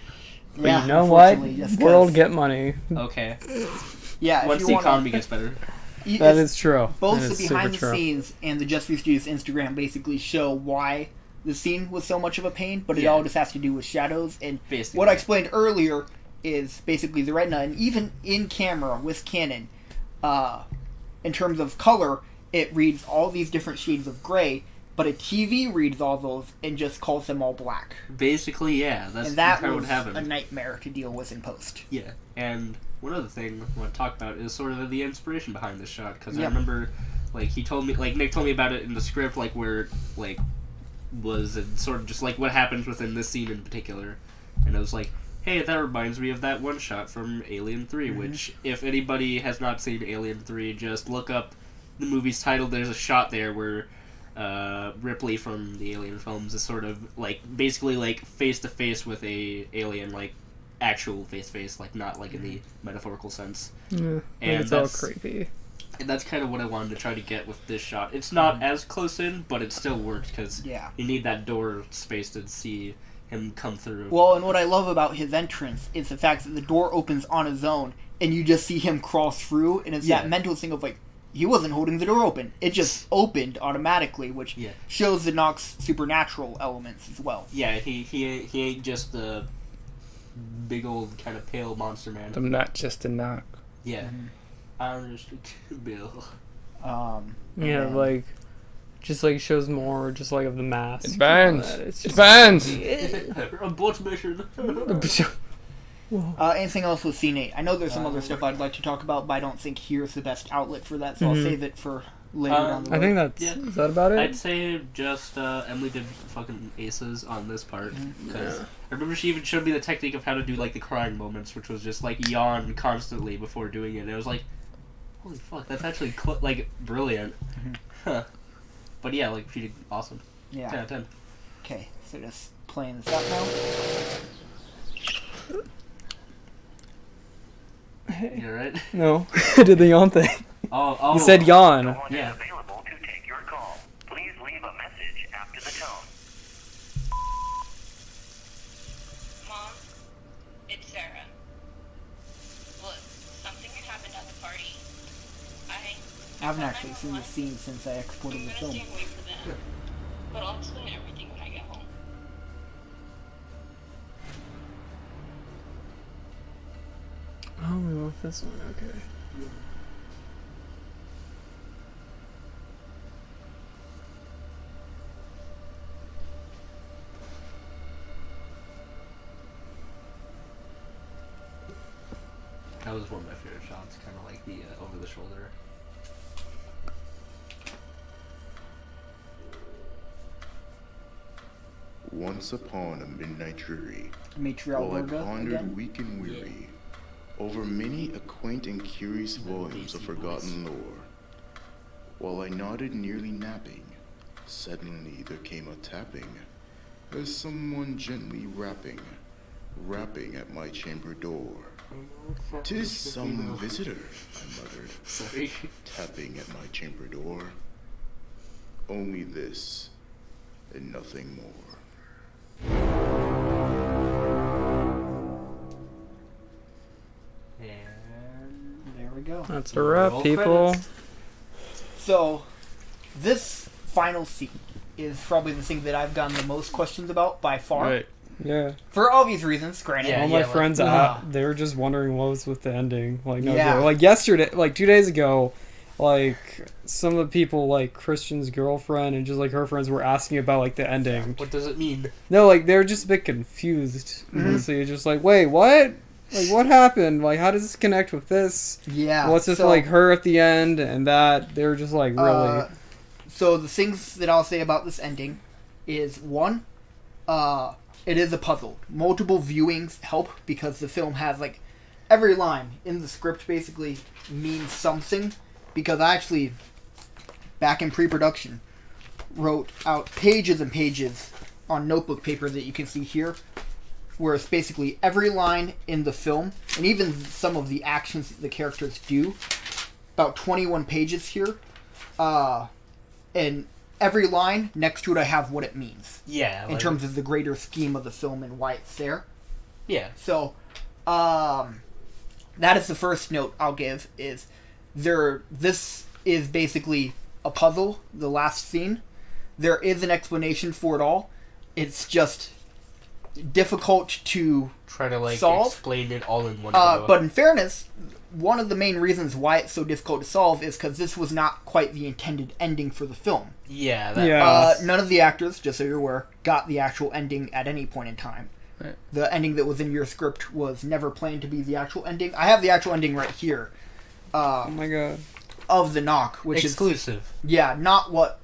But Yeah, you know what? unfortunately, just 'cause- World get money. Okay. Yeah, if Once you the wanna- economy gets better. That is true. Both That the is super behind the true. scenes and the Just for Studios Instagram basically show why the scene was so much of a pain, but it Yeah. all just has to do with shadows. And Basically. what I explained earlier is basically the Retina, and even in camera with Canon, in terms of color, it reads all these different shades of gray, but a TV reads all those and just calls them all black. Basically, yeah, that's And that kind of was what happened. a nightmare to deal with in post. Yeah, and one other thing I want to talk about is sort of the inspiration behind this shot, because I Yeah. remember, like, he told me, like, Nick told me about it in the script, like, where, like, was and sort of just, like, what happens within this scene in particular, and I was like, hey, that reminds me of that one shot from Alien 3, which, if anybody has not seen Alien 3, just look up the movie's title. There's a shot there where Ripley from the Alien films is sort of, like, basically, like, face-to-face with a alien, like, actual face-to-face, like not like in the metaphorical sense. Yeah, And it's all creepy. And that's kind of what I wanted to try to get with this shot. It's not as close in, but it still works because you need that door space to see him come through. Well, and what I love about his entrance is the fact that the door opens on its own, and you just see him cross through, and it's that mental thing of like, he wasn't holding the door open. It just opened automatically, which shows the Knock's supernatural elements as well. Yeah, he ain't just the big old kind of pale monster man. I'm not just a Knock. Yeah. I'm just a Bill. Yeah, like, just like shows more just like of the mask. It burns. It's It just burns. Abort mission. Anything else with Scene 8? I know there's some other stuff I'd like to talk about, but I don't think here's the best outlet for that, so I'll save it for later down the road. I think that's... Is that about it? I'd say just Emily did fucking aces on this part. Because I remember she even showed me the technique of how to do like the crying moments, which was just like yawn constantly before doing it. And it was like, holy fuck, that's actually like brilliant. Huh. But yeah, like she did awesome. Yeah. 10 out of 10. Okay, so just playing this out now. You alright? No, I did the yawn thing. Oh. You said yawn. Yeah. Please leave a message after the tone. Mom, it's Sarah. Look, something happened at the party. I haven't actually seen the scene since I exported the film. Stay away from them, but I'll explain everything when I get home. Oh, we want this one, okay. That was one of my favorite shots, kind of like the over the shoulder. Once upon a midnight dreary, Material while I Burga pondered again? weak and weary over many a quaint and curious volumes of forgotten lore, while I nodded nearly napping, suddenly there came a tapping, as someone gently rapping at my chamber door. "'Tis some visitor," I muttered, tapping at my chamber door. Only this, and nothing more. There we go. That's a wrap, people. So, this final scene is probably the thing that I've gotten the most questions about by far. Right. Yeah. For obvious reasons, granted. All my friends, they were just wondering what was with the ending. Like, no Yeah. joke. Like yesterday, like 2 days ago, like some of the people, like Christian's girlfriend and just like her friends, were asking about like the ending. What does it mean? No, like they're just a bit confused. Mhm. So you're just like, wait, what? Like, what happened? Like, how does this connect with this? Yeah. What's with so- like her at the end and that? They were just like, really. So the things that I'll say about this ending is, one, it is a puzzle. Multiple viewings help because the film has like every line in the script basically means something. Because I actually, back in pre-production, wrote out pages and pages on notebook paper that you can see here, where it's basically every line in the film, and even some of the actions that the characters do, about 21 pages here, and every line next to it I have what it means. Yeah. In like- terms of the greater scheme of the film and why it's there. Yeah. So, that is the first note I'll give, is this is basically a puzzle, the last scene. There is an explanation for it all. It's just difficult to Try to like solve. explain it all in one go. But in fairness, one of the main reasons why it's so difficult to solve is because this was not quite the intended ending for the film. Yeah. That None of the actors, just so you're aware, got the actual ending at any point in time. Right. The ending that was in your script was never planned to be the actual ending. I have the actual ending right here. Oh my god. Of the Knock, which Exclusive. is... Yeah, not what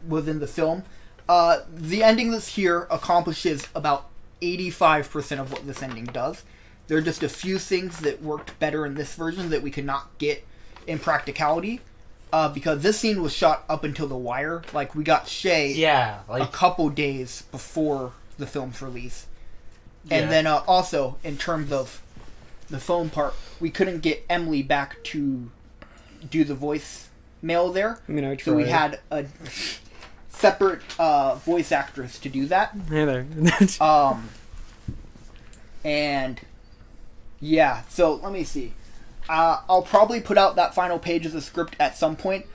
was in the film. The ending that's here accomplishes about 85% of what this ending does. There are just a few things that worked better in this version that we could not get in practicality. Because this scene was shot up until the wire. Like, we got Shay Yeah, like- a couple days before the film's release. And then also, in terms of the phone part, we couldn't get Emily back to do the voice mail there. I mean, I so we tried. had a separate voice actress to do that. Hey there. And yeah, so let me see. I'll probably put out that final page of the script at some point.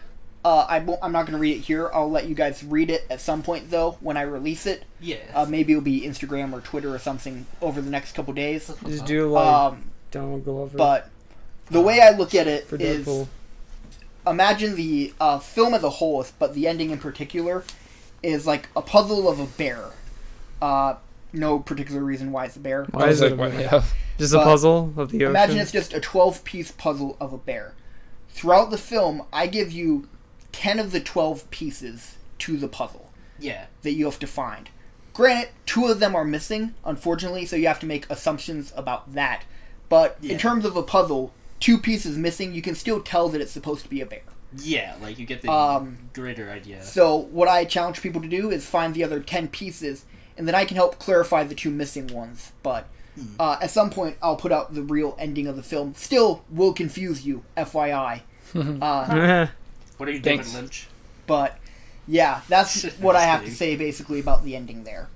I'm not going to read it here. I'll let you guys read it at some point, though, when I release it. Yeah. Maybe it'll be Instagram or Twitter or something over the next couple days. Just do like Donald Glover. But the way I look at it for is, Deadpool. imagine the film as a whole, but the ending in particular is like a puzzle of a bear. No particular reason why it's a bear. Why is it a bear? Just a puzzle of the ocean? Imagine it's just a 12-piece puzzle of a bear. Throughout the film, I give you 10 of the 12 pieces to the puzzle. Yeah. That you have to find. Granted, 2 of them are missing, unfortunately, so you have to make assumptions about that. But in terms of a puzzle, 2 pieces missing, you can still tell that it's supposed to be a bear. Yeah, like you get the greater idea. So what I challenge people to do is find the other 10 pieces, and then I can help clarify the 2 missing ones. But at some point, I'll put out the real ending of the film. Still will confuse you, FYI. What are you, David Lynch? But yeah, that's what I have to say basically about the ending there.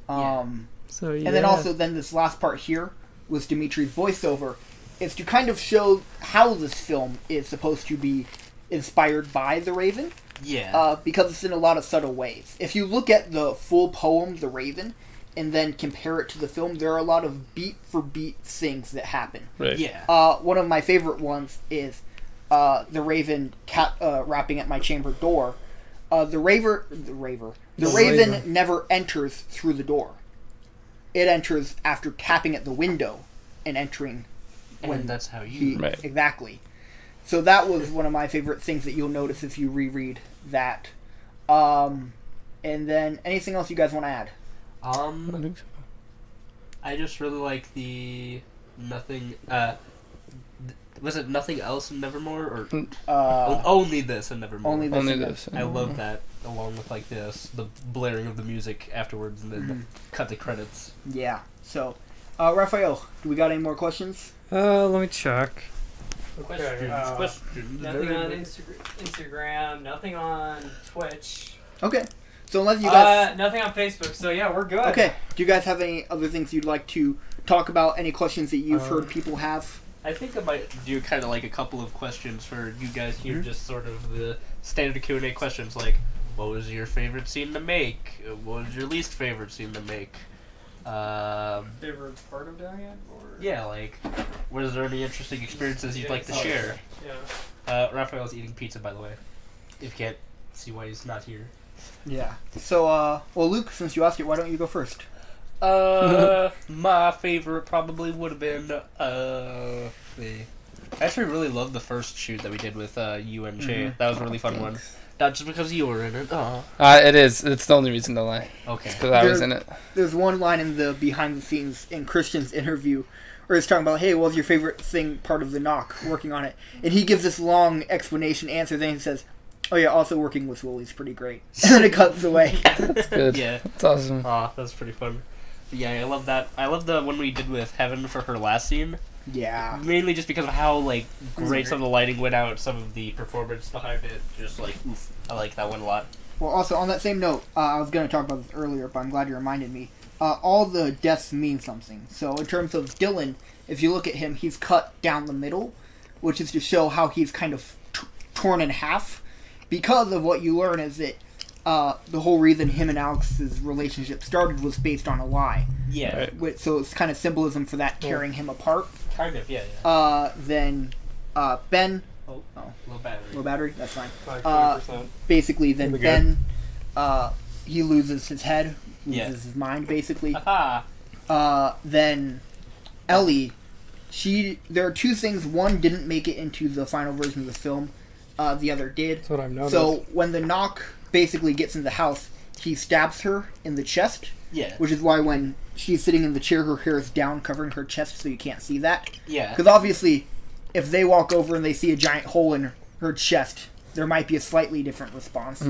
So yeah. And then also this last part here was Dimitri's voiceover. Is to kind of show how this film is supposed to be inspired by The Raven. Yeah. Because it's in a lot of subtle ways. If you look at the full poem, The Raven, and then compare it to the film, there are a lot of beat-for-beat things that happen. Right. Yeah. One of my favorite ones is The Raven rapping at my chamber door. The Raven never enters through the door. It enters after tapping at the window and entering. And that's how you... Exactly. So that was one of my favorite things that you'll notice if you reread that. And then, anything else you guys want to add? I just really like the nothing... was it Nothing Else in Nevermore? Or Only This in Nevermore? Only This. I love that, along with like the blaring of the music afterwards and then cut the credits. Yeah. So, Raphael, do we got any more questions? Let me check. Questions. Nothing on Instagram. Nothing on Twitch. Okay. So unless you guys... nothing on Facebook. So yeah, we're good. Okay. Do you guys have any other things you'd like to talk about? Any questions that you've heard people have? I think I might do kind of like a couple of questions for you guys here, just sort of the standard Q&A questions, like, what was your favorite scene to make? What was your least favorite scene to make? Favorite part of doing it? Or? Yeah, like, was there any interesting experiences you'd like to share? Yeah. Raphael's eating pizza, by the way. If you can't see why he's not here. Yeah. So, well, Luke, since you asked it, why don't you go first? My favorite probably would have been, I actually really loved the first shoot that we did with, you and Che. That was a really fun one. Not just because you were in it. It is. It's the only reason to lie. Okay. Because I was in it. There's one line in the behind the scenes in Christian's interview where he's talking about, hey, what was your favorite thing part of the knock, working on it? And he gives this long explanation answer, then he says, oh yeah, also working with Willie's pretty great. And then it cuts away. That's good. Yeah. That's awesome. That's pretty fun. Yeah, I love that. I love the one we did with Heaven for her last scene. Yeah. Mainly just because of how, like, great some of the lighting went out, some of the performance behind it. Just, like, oof. I like that one a lot. Well, also, on that same note, I was going to talk about this earlier, but I'm glad you reminded me. All the deaths mean something. So, in terms of Dylan, if you look at him, he's cut down the middle, which is to show how he's kind of torn in half. Because of what you learn is that the whole reason him and Alex's relationship started was based on a lie. Yeah. Right. So it's kind of symbolism for that tearing him apart. Kind of, yeah. Then Ben. Oh, low battery. Low battery. That's fine. 20%. Basically, then Ben, he loses his head, loses his mind. Basically. Then Ellie, there are 2 things. One didn't make it into the final version of the film. The other did. That's what I've noticed. So when the knock basically gets in the house, he stabs her in the chest. Yeah. Which is why when she's sitting in the chair, her hair is down, covering her chest, so you can't see that. Yeah. Because obviously, if they walk over and they see a giant hole in her chest, there might be a slightly different response.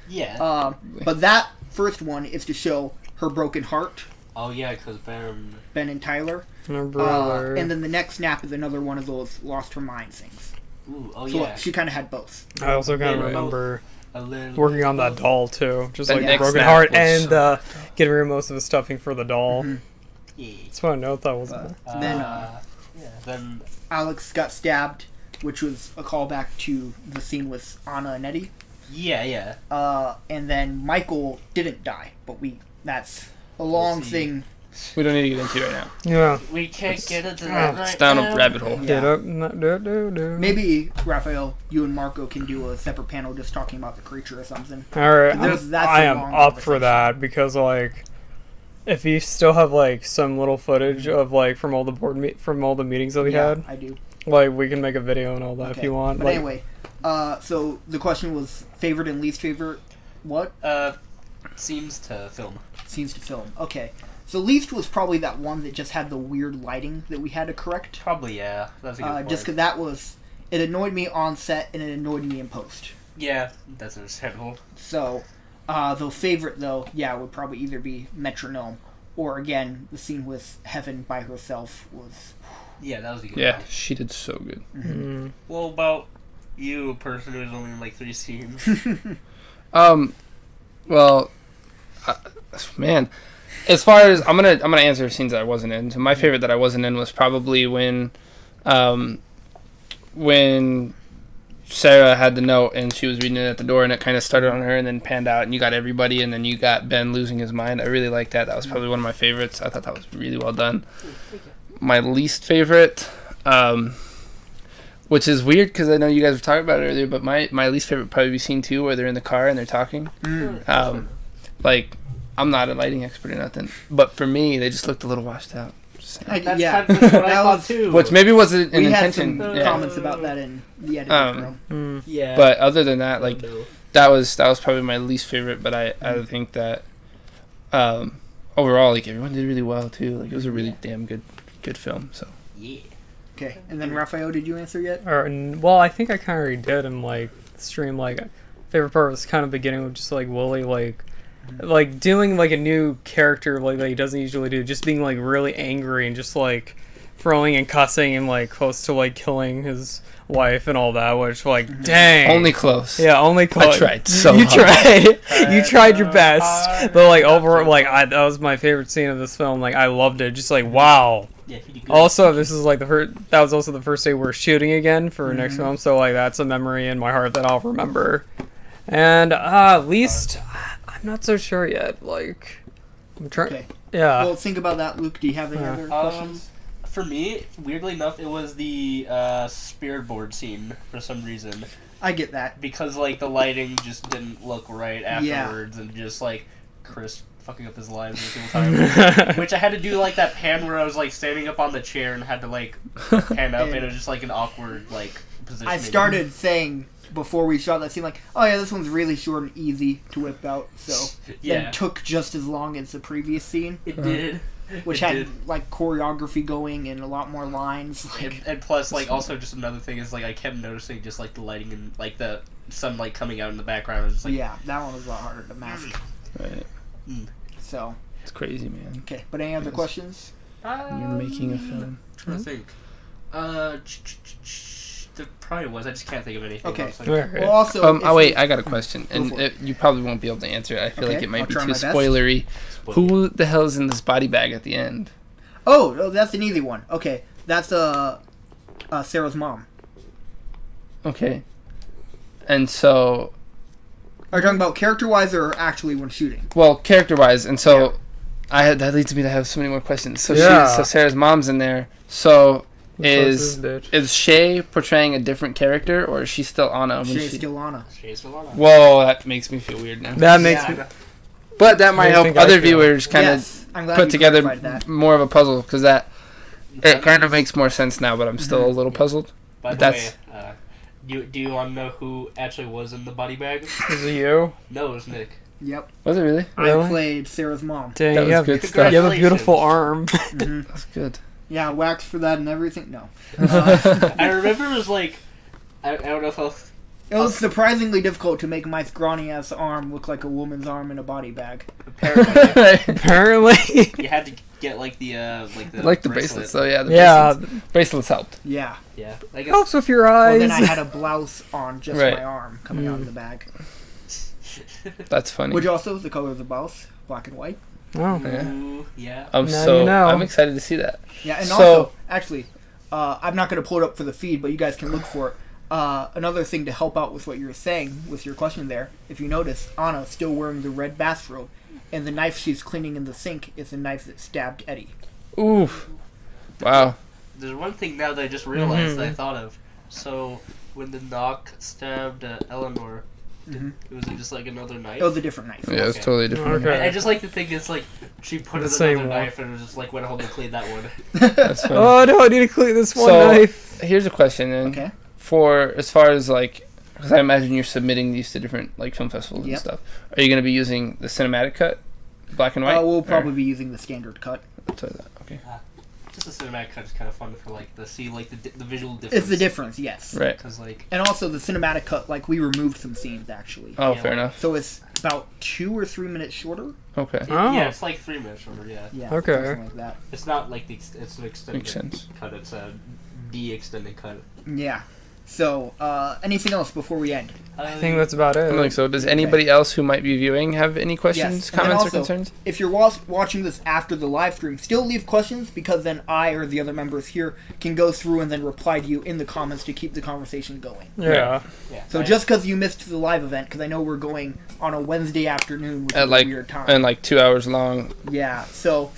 Yeah. But that first one is to show her broken heart Oh yeah, because Ben and Tyler. Her brother. And then the next snap is another one of those lost her mind things. Ooh, oh So yeah. she kind of had both. I also kind of remember A little working on that doll too, just The like next Broken snap Heart, was and so getting rid of most of the stuffing for the doll. Yeah. That's what I note that was. Then Alex got stabbed, which was a callback to the scene with Anna and Eddie. yeah. And then Michael didn't die, but that's a long thing. We don't need to get into it right now. Yeah. We can't get into that right It's down now. a rabbit hole. Yeah. Maybe. Maybe Raphael, you and Marco can do a separate panel just talking about the creature or something. All right, That's I a am long up for conversation. that because like, if you still have like some little footage of like from all the from all the meetings that we Yeah, had, I do. Like we can make a video and all that if Okay. you want. But Like, anyway, so the question was favorite and least favorite. What? Seems to film. Seems to film. Okay. So least was probably that one that just had the weird lighting that we had to correct. Probably, yeah. That's a good point. Just because that was, it annoyed me on set and it annoyed me in post. Yeah, that's understandable. So, the favorite though, yeah, would probably either be Metronome or again the scene with Heaven by herself was. Yeah, that was a good Yeah, one. she did so good. Mm. Well, about you, a person who's only in like 3 scenes. Well, man, as far as I'm gonna answer scenes that I wasn't in. So my favorite that I wasn't in was probably when Sarah had the note and she was reading it at the door and it kind of started on her and then panned out and you got everybody and then you got Ben losing his mind. I really liked that. That was probably one of my favorites. I thought that was really well done. My least favorite, which is weird because I know you guys were talking about it earlier, but my least favorite would probably be scene 2 where they're in the car and they're talking. Like, I'm not a lighting expert or nothing, but for me, they just looked a little washed out. Just saying. That's Yeah. kind of what I That thought was- too. Which maybe wasn't an We had intention. some Yeah. comments about that in the editing room. Yeah. But other than that, like that was probably my least favorite. But I think that overall, like everyone did really well too. Like it was a really damn good film. So yeah. Okay, and then Raphael, did you answer yet? Well, I think I kind of already did in like stream. Like favorite part was kind of beginning with just like Willie like doing like a new character like that he doesn't usually do, just being like really angry and just like throwing and cussing and like close to like killing his wife and all that, which like dang, only close. Yeah, only close. I tried so you hard. you tried your best, but like over like that was my favorite scene of this film. Like I loved it, just like wow. Yeah, he did good. Also, this is like that was also the first day we're shooting again for next film, so like that's a memory in my heart that I'll remember. And at least I'm not so sure yet. Like I'm trying. Okay. Yeah. Well, think about that, Luke. Do you have any other questions? For me, weirdly enough, it was the spirit board scene for some reason. I get that. Because, like, the lighting just didn't look right afterwards, and just, like, Chris fucking up his lines every single time. Which I had to do, like, that pan where I was, like, standing up on the chair and had to, like, pan up, and it was just, like, an awkward, like, position. I started saying before we shot that scene, like, oh yeah, this one's really short and easy to whip out, so Yeah. it took just as long as the previous scene. It did. Which It had, did. like, choreography going and a lot more lines. Like, And plus, like, also just another thing is, like, I kept noticing just, like, the lighting and, like, the sunlight coming out in the background. I was just like... yeah, that one was a lot harder to mask. Right. So... It's crazy, man. Okay, but any other questions? You're making a film. I'm trying to think. There probably was. I just can't think of anything. Okay. else. Well, also... oh wait, I got a question, Go and for it. you probably won't be able to answer it. I feel like Okay, it might I'll be try too my best. spoilery. Who the hell is in this body bag at the end? Oh, that's an easy one. Okay, that's Sarah's mom. Okay. And so... Are you talking about character-wise or actually when shooting? Well, character-wise, and so... that leads me to have so many more questions. So so Sarah's mom's in there. So is Shay portraying a different character, or is she still Anna? Shay's still Anna. Whoa, that makes me feel weird now. That makes me... But that might help other viewers kind Yes, I'm of glad put you together clarified that. more of a puzzle, because it kind of makes more sense now, but I'm still a little puzzled. By But the that's... way, do you want to know who actually was in the body bag? Is it you? No, it was Nick. Yep. Was it really? I played Sarah's mom. Dang, That you was have, good stuff. you have a beautiful arm. That's good. Yeah, wax for that and everything. No. I remember it was like, I don't know if I'll It was surprisingly difficult to make my scrawny ass arm look like a woman's arm in a body bag. Apparently. You had to get like the bracelets. So yeah, bracelets helped. Yeah. Yeah. I guess. Helps with your eyes. Well, then I had a blouse on just my arm coming out of the bag. That's funny. Which also, the color of the blouse, black and white. Oh. Yeah. I'm excited to see that. Yeah, and also, actually, I'm not going to pull it up for the feed, but you guys can look for it. Another thing to help out with what you're saying, with your question there, if you notice, Anna's still wearing the red bathrobe, and the knife she's cleaning in the sink is the knife that stabbed Eddie. Oof. Wow. There's one thing now that I just realized that I thought of. So, when the knock stabbed Eleanor, was it just like another knife? It was a different knife. Yeah, it was totally different. Okay. I just like to think it's like she put in another knife and just like went home and cleaned that one. That's funny. Oh no, I need to clean this one knife. Here's a question then. Okay. For as far as like, because I imagine you're submitting these to different like film festivals and stuff. Are you going to be using the cinematic cut, black and white? We'll probably be using the standard cut. Okay. Just the cinematic cut is kind of fun for like the visual difference. It's the difference, yes. Right. And also the cinematic cut, like we removed some scenes actually. Oh, fair enough. So it's about 2 or 3 minutes shorter. Okay. Yeah, it's like 3 minutes shorter. Yeah. Yeah. Okay. Something like that. It's not like it's an extended Makes sense. cut. It's a de-extended cut. Yeah. So, anything else before we end? I think that's about it. I don't think so. Does anybody else who might be viewing have any questions, comments, or concerns? If you're watching this after the live stream, still leave questions because then I or the other members here can go through and then reply to you in the comments to keep the conversation going. Yeah. So just because you missed the live event, because I know we're going on a Wednesday afternoon, which is At like a weird time. and like 2 hours long. Yeah. So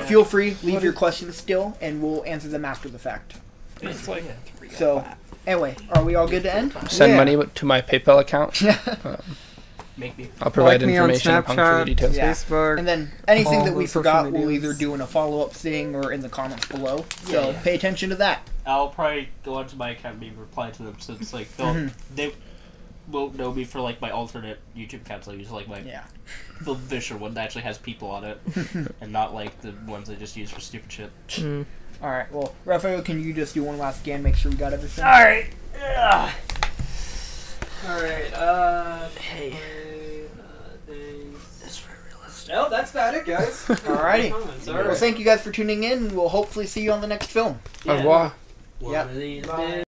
feel free, leave your questions still, and we'll answer them after the fact. It's like So. Anyway, are we all good to end? Send money to my PayPal account. Make me. I'll provide like me on information upon further details. Yeah. Facebook, and then anything all that we the social forgot, we'll medias. either do in a follow-up thing or in the comments below. So Yeah. pay attention to that. I'll probably go onto my account and maybe reply to them since like they won't know me for like my alternate YouTube accounts. I use like my the Visher one that actually has people on it, and not like the ones I just use for stupid shit. All right. Well, Raphael, can you just do one last scan, make sure we got everything? All right. Hey. That's very realistic. Well, that's about it, guys. Alrighty. Well, thank you guys for tuning in. We'll hopefully see you on the next film. Au revoir. Yep. Bye.